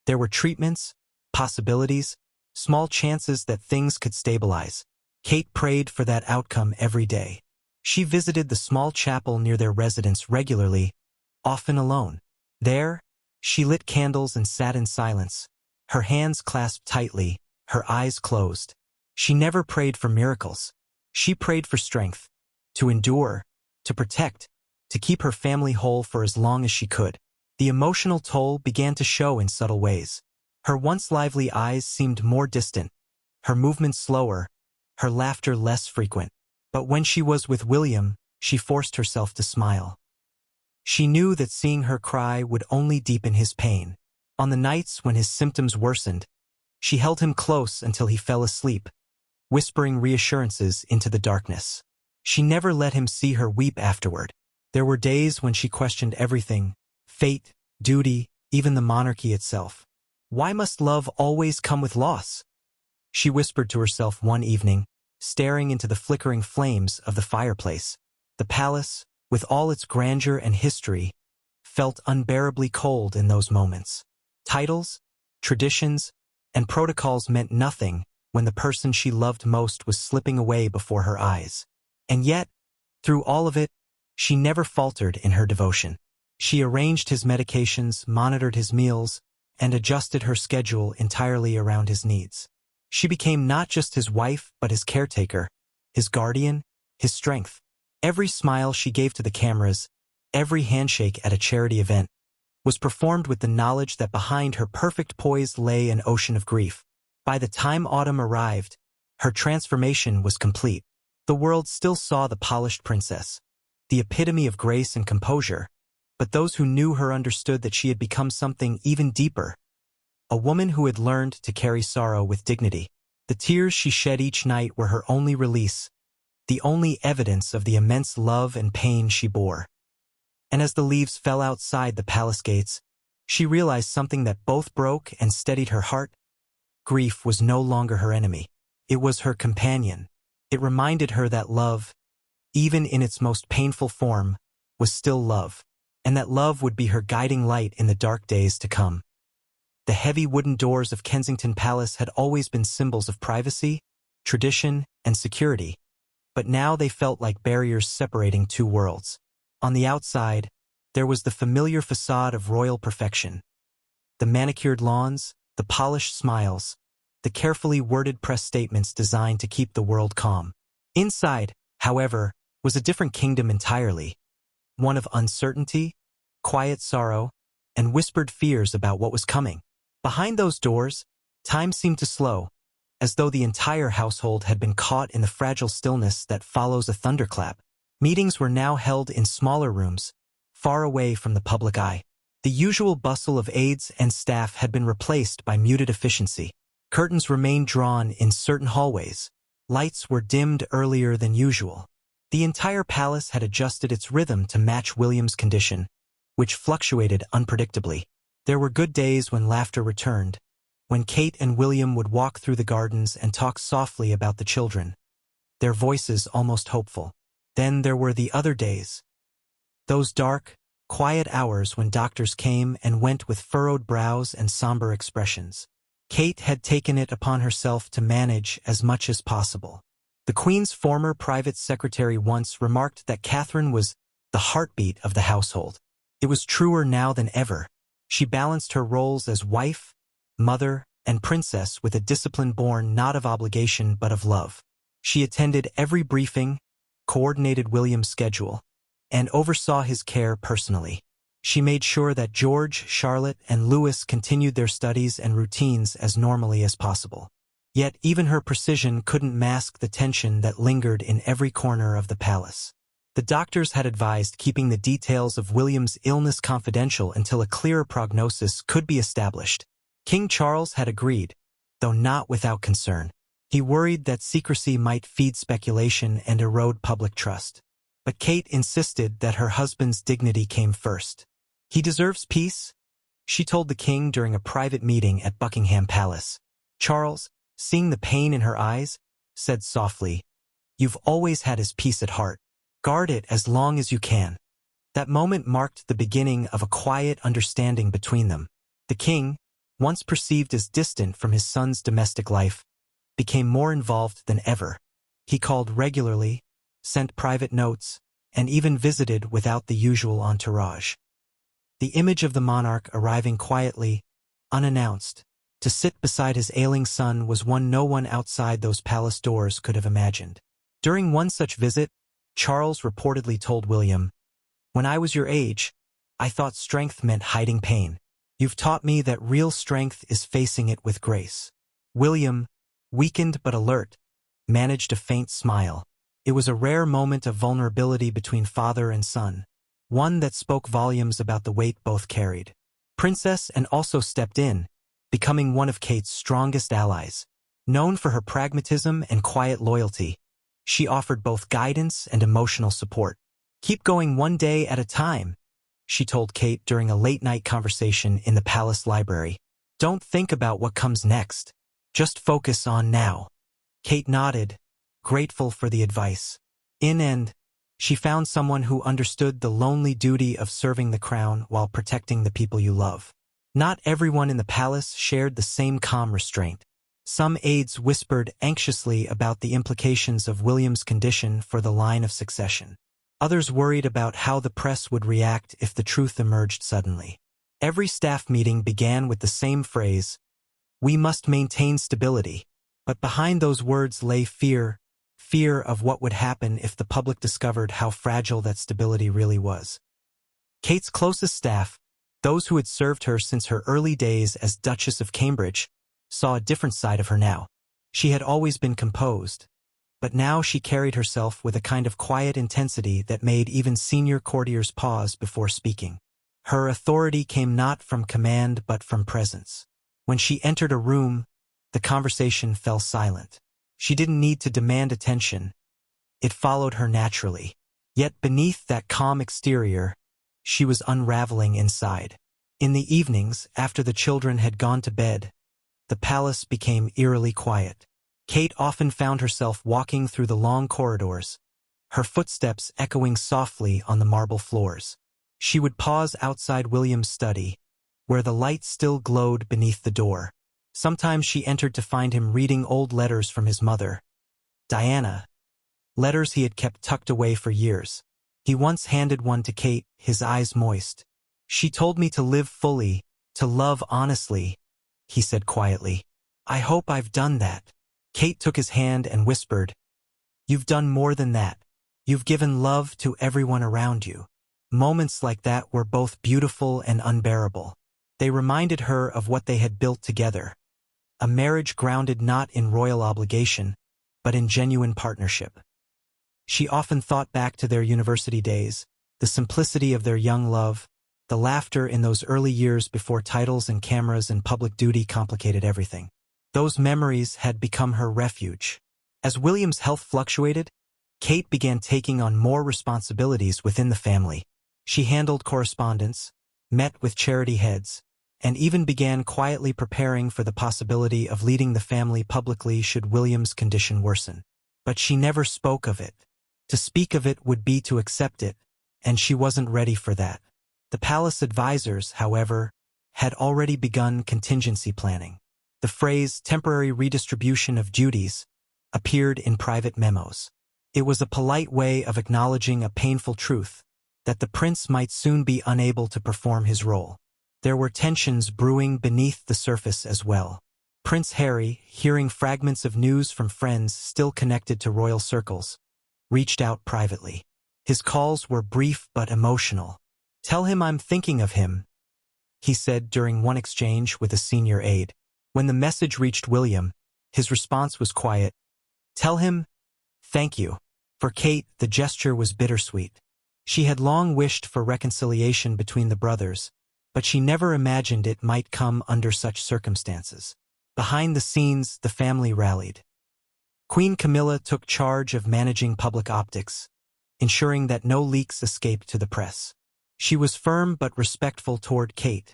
S1: There were treatments, possibilities, small chances that things could stabilize. Kate prayed for that outcome every day. She visited the small chapel near their residence regularly, often alone. There, she lit candles and sat in silence, her hands clasped tightly, her eyes closed. She never prayed for miracles. She prayed for strength, to endure, to protect, to keep her family whole for as long as she could. The emotional toll began to show in subtle ways. Her once lively eyes seemed more distant, her movements slower, her laughter less frequent. But when she was with William, she forced herself to smile. She knew that seeing her cry would only deepen his pain. On the nights when his symptoms worsened, she held him close until he fell asleep, whispering reassurances into the darkness. She never let him see her weep afterward. There were days when she questioned everything, fate, duty, even the monarchy itself. Why must love always come with loss? She whispered to herself one evening, staring into the flickering flames of the fireplace. The palace, with all its grandeur and history, felt unbearably cold in those moments. Titles, traditions, and protocols meant nothing when the person she loved most was slipping away before her eyes. And yet, through all of it, she never faltered in her devotion. She arranged his medications, monitored his meals, and adjusted her schedule entirely around his needs. She became not just his wife but his caretaker, his guardian, his strength. Every smile she gave to the cameras, every handshake at a charity event, was performed with the knowledge that behind her perfect poise lay an ocean of grief. By the time autumn arrived, her transformation was complete. The world still saw the polished princess, the epitome of grace and composure, but those who knew her understood that she had become something even deeper, a woman who had learned to carry sorrow with dignity. The tears she shed each night were her only release, the only evidence of the immense love and pain she bore. And as the leaves fell outside the palace gates, she realized something that both broke and steadied her heart. Grief was no longer her enemy. It was her companion. It reminded her that love, even in its most painful form, was still love, and that love would be her guiding light in the dark days to come. The heavy wooden doors of Kensington Palace had always been symbols of privacy, tradition, and security, but now they felt like barriers separating two worlds. On the outside, there was the familiar facade of royal perfection. The manicured lawns, the polished smiles, the carefully worded press statements designed to keep the world calm. Inside, however, was a different kingdom entirely, one of uncertainty, quiet sorrow, and whispered fears about what was coming. Behind those doors, time seemed to slow, as though the entire household had been caught in the fragile stillness that follows a thunderclap. Meetings were now held in smaller rooms, far away from the public eye. The usual bustle of aides and staff had been replaced by muted efficiency. Curtains remained drawn in certain hallways. Lights were dimmed earlier than usual. The entire palace had adjusted its rhythm to match William's condition, which fluctuated unpredictably. There were good days when laughter returned, when Kate and William would walk through the gardens and talk softly about the children, their voices almost hopeful. Then there were the other days, those dark, quiet hours when doctors came and went with furrowed brows and somber expressions. Kate had taken it upon herself to manage as much as possible. The Queen's former private secretary once remarked that Catherine was the heartbeat of the household. It was truer now than ever. She balanced her roles as wife, mother, and princess with a discipline born not of obligation but of love. She attended every briefing, coordinated William's schedule, and oversaw his care personally. She made sure that George, Charlotte, and Louis continued their studies and routines as normally as possible. Yet even her precision couldn't mask the tension that lingered in every corner of the palace. The doctors had advised keeping the details of William's illness confidential until a clearer prognosis could be established. King Charles had agreed, though not without concern. He worried that secrecy might feed speculation and erode public trust. But Kate insisted that her husband's dignity came first. "He deserves peace," she told the king during a private meeting at Buckingham Palace. Charles, seeing the pain in her eyes, said softly, "You've always had his peace at heart. Guard it as long as you can." That moment marked the beginning of a quiet understanding between them. The king, once perceived as distant from his son's domestic life, became more involved than ever. He called regularly, sent private notes, and even visited without the usual entourage. The image of the monarch arriving quietly, unannounced, to sit beside his ailing son was one no one outside those palace doors could have imagined. During one such visit, Charles reportedly told William, "When I was your age, I thought strength meant hiding pain. You've taught me that real strength is facing it with grace." William, weakened but alert, managed a faint smile. It was a rare moment of vulnerability between father and son, one that spoke volumes about the weight both carried. Princess Anne also stepped in, becoming one of Kate's strongest allies. Known for her pragmatism and quiet loyalty, she offered both guidance and emotional support. "Keep going one day at a time," she told Kate during a late-night conversation in the palace library. "Don't think about what comes next. Just focus on now." Kate nodded, grateful for the advice. In end, she found someone who understood the lonely duty of serving the crown while protecting the people you love. Not everyone in the palace shared the same calm restraint. Some aides whispered anxiously about the implications of William's condition for the line of succession. Others worried about how the press would react if the truth emerged suddenly. Every staff meeting began with the same phrase, "We must maintain stability." But behind those words lay fear of what would happen if the public discovered how fragile that stability really was. Kate's closest staff, those who had served her since her early days as Duchess of Cambridge, saw a different side of her now. She had always been composed, but now she carried herself with a kind of quiet intensity that made even senior courtiers pause before speaking. Her authority came not from command but from presence. When she entered a room, the conversation fell silent. She didn't need to demand attention. It followed her naturally. Yet beneath that calm exterior, she was unraveling inside. In the evenings, after the children had gone to bed, the palace became eerily quiet. Kate often found herself walking through the long corridors, her footsteps echoing softly on the marble floors. She would pause outside William's study, where the light still glowed beneath the door. Sometimes she entered to find him reading old letters from his mother, Diana, letters he had kept tucked away for years. He once handed one to Kate, his eyes moist. "She told me to live fully, to love honestly," he said quietly. "I hope I've done that." Kate took his hand and whispered, "You've done more than that. You've given love to everyone around you." Moments like that were both beautiful and unbearable. They reminded her of what they had built together. A marriage grounded not in royal obligation, but in genuine partnership. She often thought back to their university days, the simplicity of their young love, the laughter in those early years before titles and cameras and public duty complicated everything. Those memories had become her refuge. As William's health fluctuated, Kate began taking on more responsibilities within the family. She handled correspondence, met with charity heads, and even began quietly preparing for the possibility of leading the family publicly should William's condition worsen. But she never spoke of it. To speak of it would be to accept it, and she wasn't ready for that. The palace advisors, however, had already begun contingency planning. The phrase "temporary redistribution of duties" appeared in private memos. It was a polite way of acknowledging a painful truth, that the prince might soon be unable to perform his role. There were tensions brewing beneath the surface as well. Prince Harry, hearing fragments of news from friends still connected to royal circles, reached out privately. His calls were brief but emotional. "Tell him I'm thinking of him," he said during one exchange with a senior aide. When the message reached William, his response was quiet. "Tell him, thank you." For Kate, the gesture was bittersweet. She had long wished for reconciliation between the brothers, but she never imagined it might come under such circumstances. Behind the scenes, the family rallied. Queen Camilla took charge of managing public optics, ensuring that no leaks escaped to the press. She was firm but respectful toward Kate,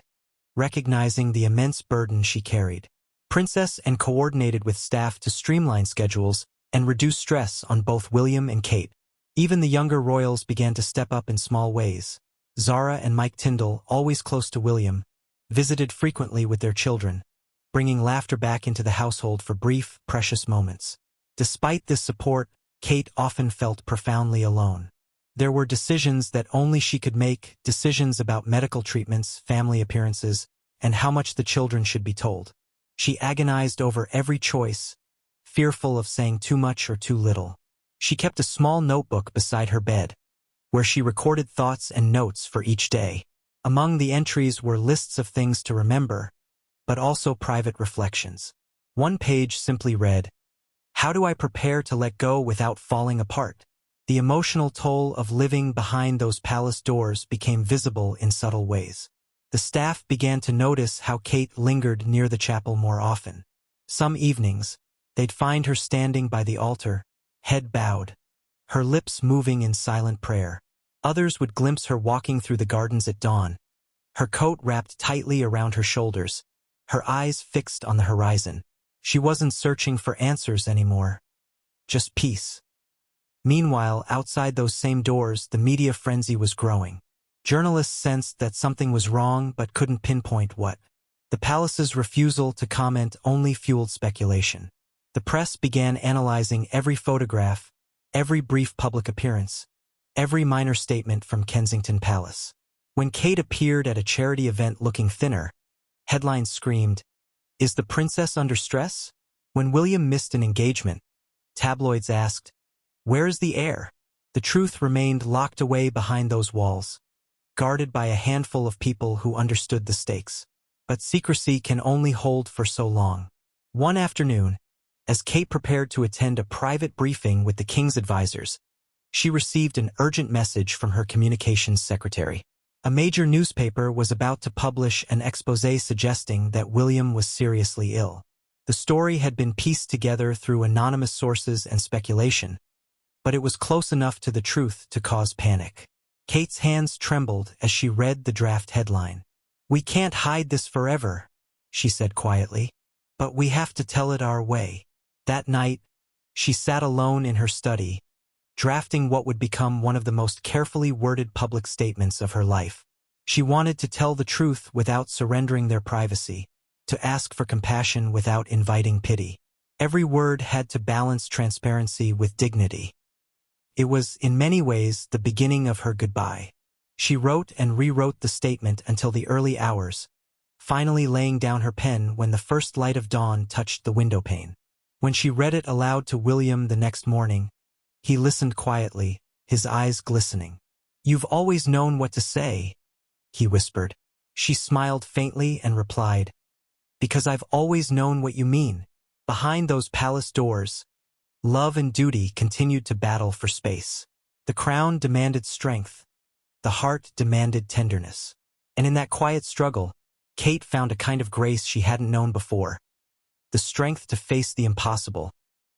S1: recognizing the immense burden she carried. Princess and coordinated with staff to streamline schedules and reduce stress on both William and Kate. Even the younger royals began to step up in small ways. Zara and Mike Tyndall, always close to William, visited frequently with their children, bringing laughter back into the household for brief, precious moments. Despite this support, Kate often felt profoundly alone. There were decisions that only she could make, decisions about medical treatments, family appearances, and how much the children should be told. She agonized over every choice, fearful of saying too much or too little. She kept a small notebook beside her bed, where she recorded thoughts and notes for each day. Among the entries were lists of things to remember, but also private reflections. One page simply read, "How do I prepare to let go without falling apart?" The emotional toll of living behind those palace doors became visible in subtle ways. The staff began to notice how Kate lingered near the chapel more often. Some evenings, they'd find her standing by the altar, head bowed, her lips moving in silent prayer. Others would glimpse her walking through the gardens at dawn, her coat wrapped tightly around her shoulders, her eyes fixed on the horizon. She wasn't searching for answers anymore, just peace. Meanwhile, outside those same doors, the media frenzy was growing. Journalists sensed that something was wrong but couldn't pinpoint what. The palace's refusal to comment only fueled speculation. The press began analyzing every photograph, every brief public appearance, every minor statement from Kensington Palace. When Kate appeared at a charity event looking thinner, headlines screamed, "Is the princess under stress?" When William missed an engagement, tabloids asked, "Where is the heir?" The truth remained locked away behind those walls, guarded by a handful of people who understood the stakes. But secrecy can only hold for so long. One afternoon, as Kate prepared to attend a private briefing with the king's advisors, she received an urgent message from her communications secretary. A major newspaper was about to publish an exposé suggesting that William was seriously ill. The story had been pieced together through anonymous sources and speculation, but it was close enough to the truth to cause panic. Kate's hands trembled as she read the draft headline. "We can't hide this forever," she said quietly, "but we have to tell it our way." That night, she sat alone in her study, drafting what would become one of the most carefully worded public statements of her life. She wanted to tell the truth without surrendering their privacy, to ask for compassion without inviting pity. Every word had to balance transparency with dignity. It was, in many ways, the beginning of her goodbye. She wrote and rewrote the statement until the early hours, finally laying down her pen when the first light of dawn touched the windowpane. When she read it aloud to William the next morning, he listened quietly, his eyes glistening. "You've always known what to say," he whispered. She smiled faintly and replied, "Because I've always known what you mean." Behind those palace doors, love and duty continued to battle for space. The crown demanded strength. The heart demanded tenderness. And in that quiet struggle, Kate found a kind of grace she hadn't known before. The strength to face the impossible.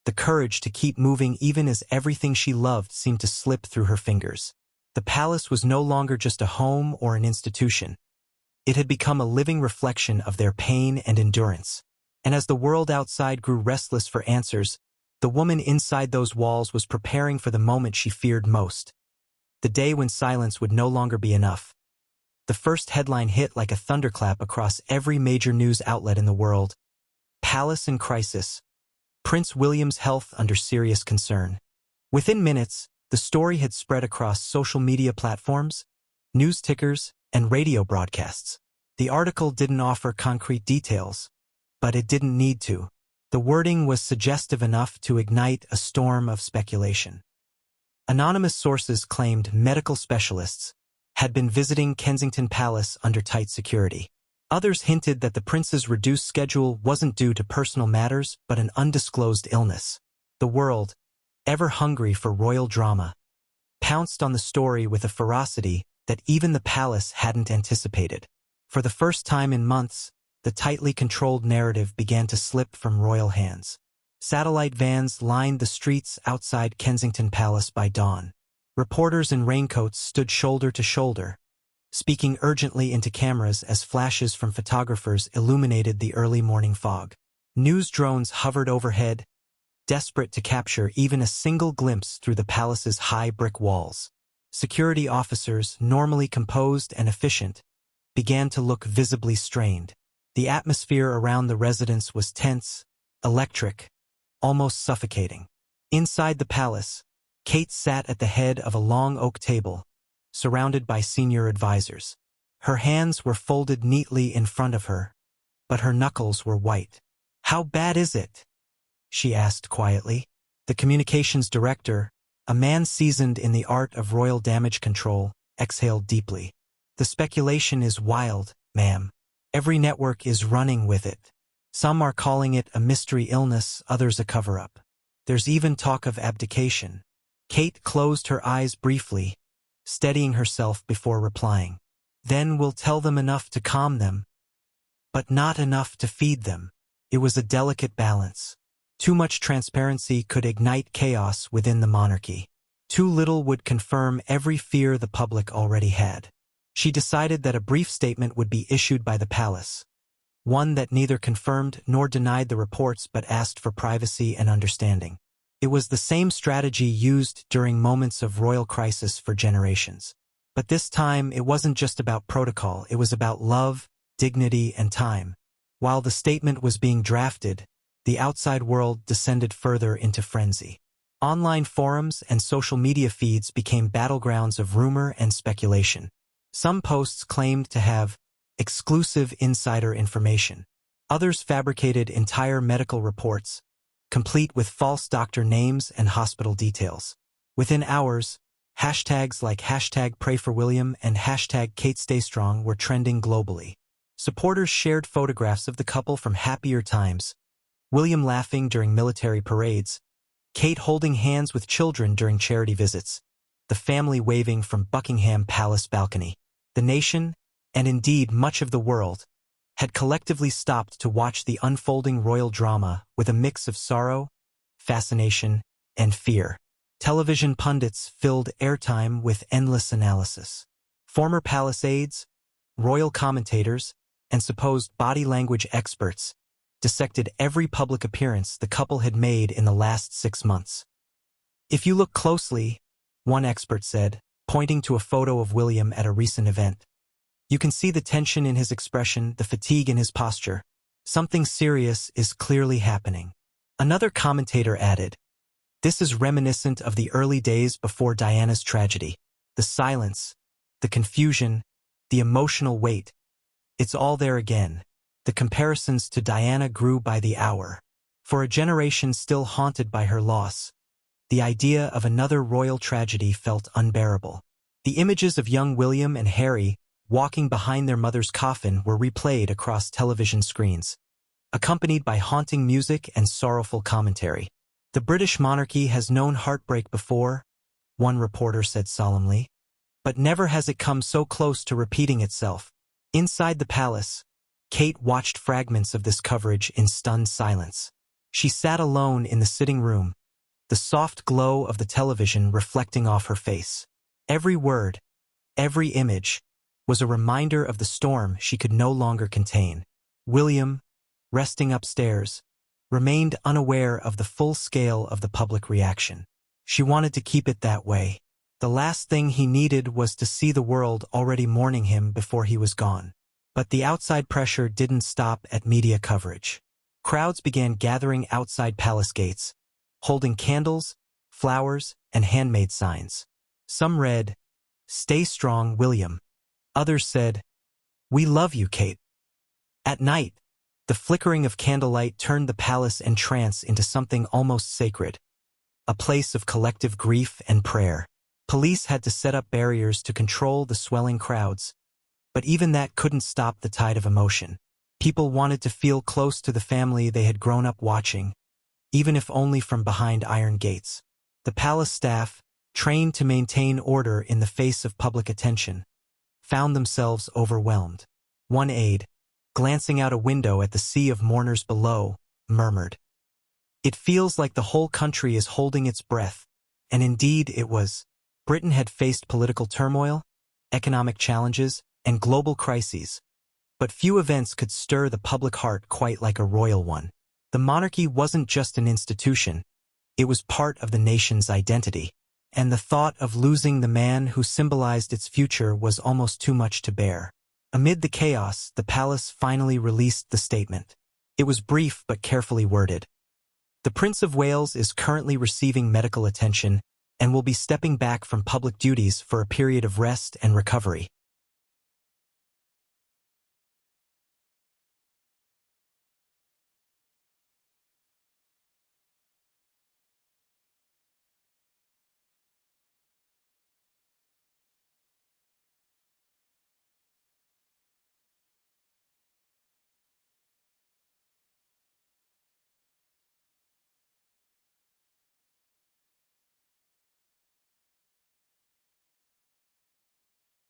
S1: The courage to keep moving even as everything she loved seemed to slip through her fingers. The palace was no longer just a home or an institution. It had become a living reflection of their pain and endurance. And as the world outside grew restless for answers, the woman inside those walls was preparing for the moment she feared most. The day when silence would no longer be enough. The first headline hit like a thunderclap across every major news outlet in the world. "Palace in crisis. Prince William's health under serious concern." Within minutes, the story had spread across social media platforms, news tickers, and radio broadcasts. The article didn't offer concrete details, but it didn't need to. The wording was suggestive enough to ignite a storm of speculation. Anonymous sources claimed medical specialists had been visiting Kensington Palace under tight security. Others hinted that the prince's reduced schedule wasn't due to personal matters but an undisclosed illness. The world, ever hungry for royal drama, pounced on the story with a ferocity that even the palace hadn't anticipated. For the first time in months, the tightly controlled narrative began to slip from royal hands. Satellite vans lined the streets outside Kensington Palace by dawn. Reporters in raincoats stood shoulder to shoulder, speaking urgently into cameras as flashes from photographers illuminated the early morning fog. News drones hovered overhead, desperate to capture even a single glimpse through the palace's high brick walls. Security officers, normally composed and efficient, began to look visibly strained. The atmosphere around the residence was tense, electric, almost suffocating. Inside the palace, Kate sat at the head of a long oak table, surrounded by senior advisors. Her hands were folded neatly in front of her, but her knuckles were white. "How bad is it?" she asked quietly. The communications director, a man seasoned in the art of royal damage control, exhaled deeply. "The speculation is wild, ma'am. Every network is running with it. Some are calling it a mystery illness, others a cover-up. There's even talk of abdication." Kate closed her eyes briefly, steadying herself before replying. "Then we'll tell them enough to calm them, but not enough to feed them." It was a delicate balance. Too much transparency could ignite chaos within the monarchy. Too little would confirm every fear the public already had. She decided that a brief statement would be issued by the palace, one that neither confirmed nor denied the reports but asked for privacy and understanding. It was the same strategy used during moments of royal crisis for generations. But this time it wasn't just about protocol, it was about love, dignity, and time. While the statement was being drafted, the outside world descended further into frenzy. Online forums and social media feeds became battlegrounds of rumor and speculation. Some posts claimed to have exclusive insider information. Others fabricated entire medical reports, complete with false doctor names and hospital details. Within hours, hashtags like #PrayForWilliam and #KateStayStrong were trending globally. Supporters shared photographs of the couple from happier times, William laughing during military parades, Kate holding hands with children during charity visits, the family waving from Buckingham Palace balcony. The nation, and indeed much of the world, had collectively stopped to watch the unfolding royal drama with a mix of sorrow, fascination, and fear. Television pundits filled airtime with endless analysis. Former palace aides, royal commentators, and supposed body language experts dissected every public appearance the couple had made in the last 6 months. "If you look closely," one expert said, pointing to a photo of William at a recent event, "you can see the tension in his expression, the fatigue in his posture. Something serious is clearly happening." Another commentator added, "This is reminiscent of the early days before Diana's tragedy. The silence, the confusion, the emotional weight. It's all there again." The comparisons to Diana grew by the hour. For a generation still haunted by her loss, the idea of another royal tragedy felt unbearable. The images of young William and Harry walking behind their mother's coffin were replayed across television screens, accompanied by haunting music and sorrowful commentary. "The British monarchy has known heartbreak before," one reporter said solemnly, "but never has it come so close to repeating itself." Inside the palace, Kate watched fragments of this coverage in stunned silence. She sat alone in the sitting room, the soft glow of the television reflecting off her face. Every word, every image, was a reminder of the storm she could no longer contain. William, resting upstairs, remained unaware of the full scale of the public reaction. She wanted to keep it that way. The last thing he needed was to see the world already mourning him before he was gone. But the outside pressure didn't stop at media coverage. Crowds began gathering outside palace gates, holding candles, flowers, and handmade signs. Some read, "Stay strong, William." Others said, "We love you, Kate." At night, the flickering of candlelight turned the palace entrance into something almost sacred, a place of collective grief and prayer. Police had to set up barriers to control the swelling crowds, but even that couldn't stop the tide of emotion. People wanted to feel close to the family they had grown up watching, even if only from behind iron gates. The palace staff, trained to maintain order in the face of public attention, found themselves overwhelmed. One aide, glancing out a window at the sea of mourners below, murmured, "It feels like the whole country is holding its breath." And indeed it was. Britain had faced political turmoil, economic challenges, and global crises, but few events could stir the public heart quite like a royal one. The monarchy wasn't just an institution, it was part of the nation's identity, and the thought of losing the man who symbolized its future was almost too much to bear. Amid the chaos, the palace finally released the statement. It was brief but carefully worded. "The Prince of Wales is currently receiving medical attention and will be stepping back from public duties for a period of rest and recovery.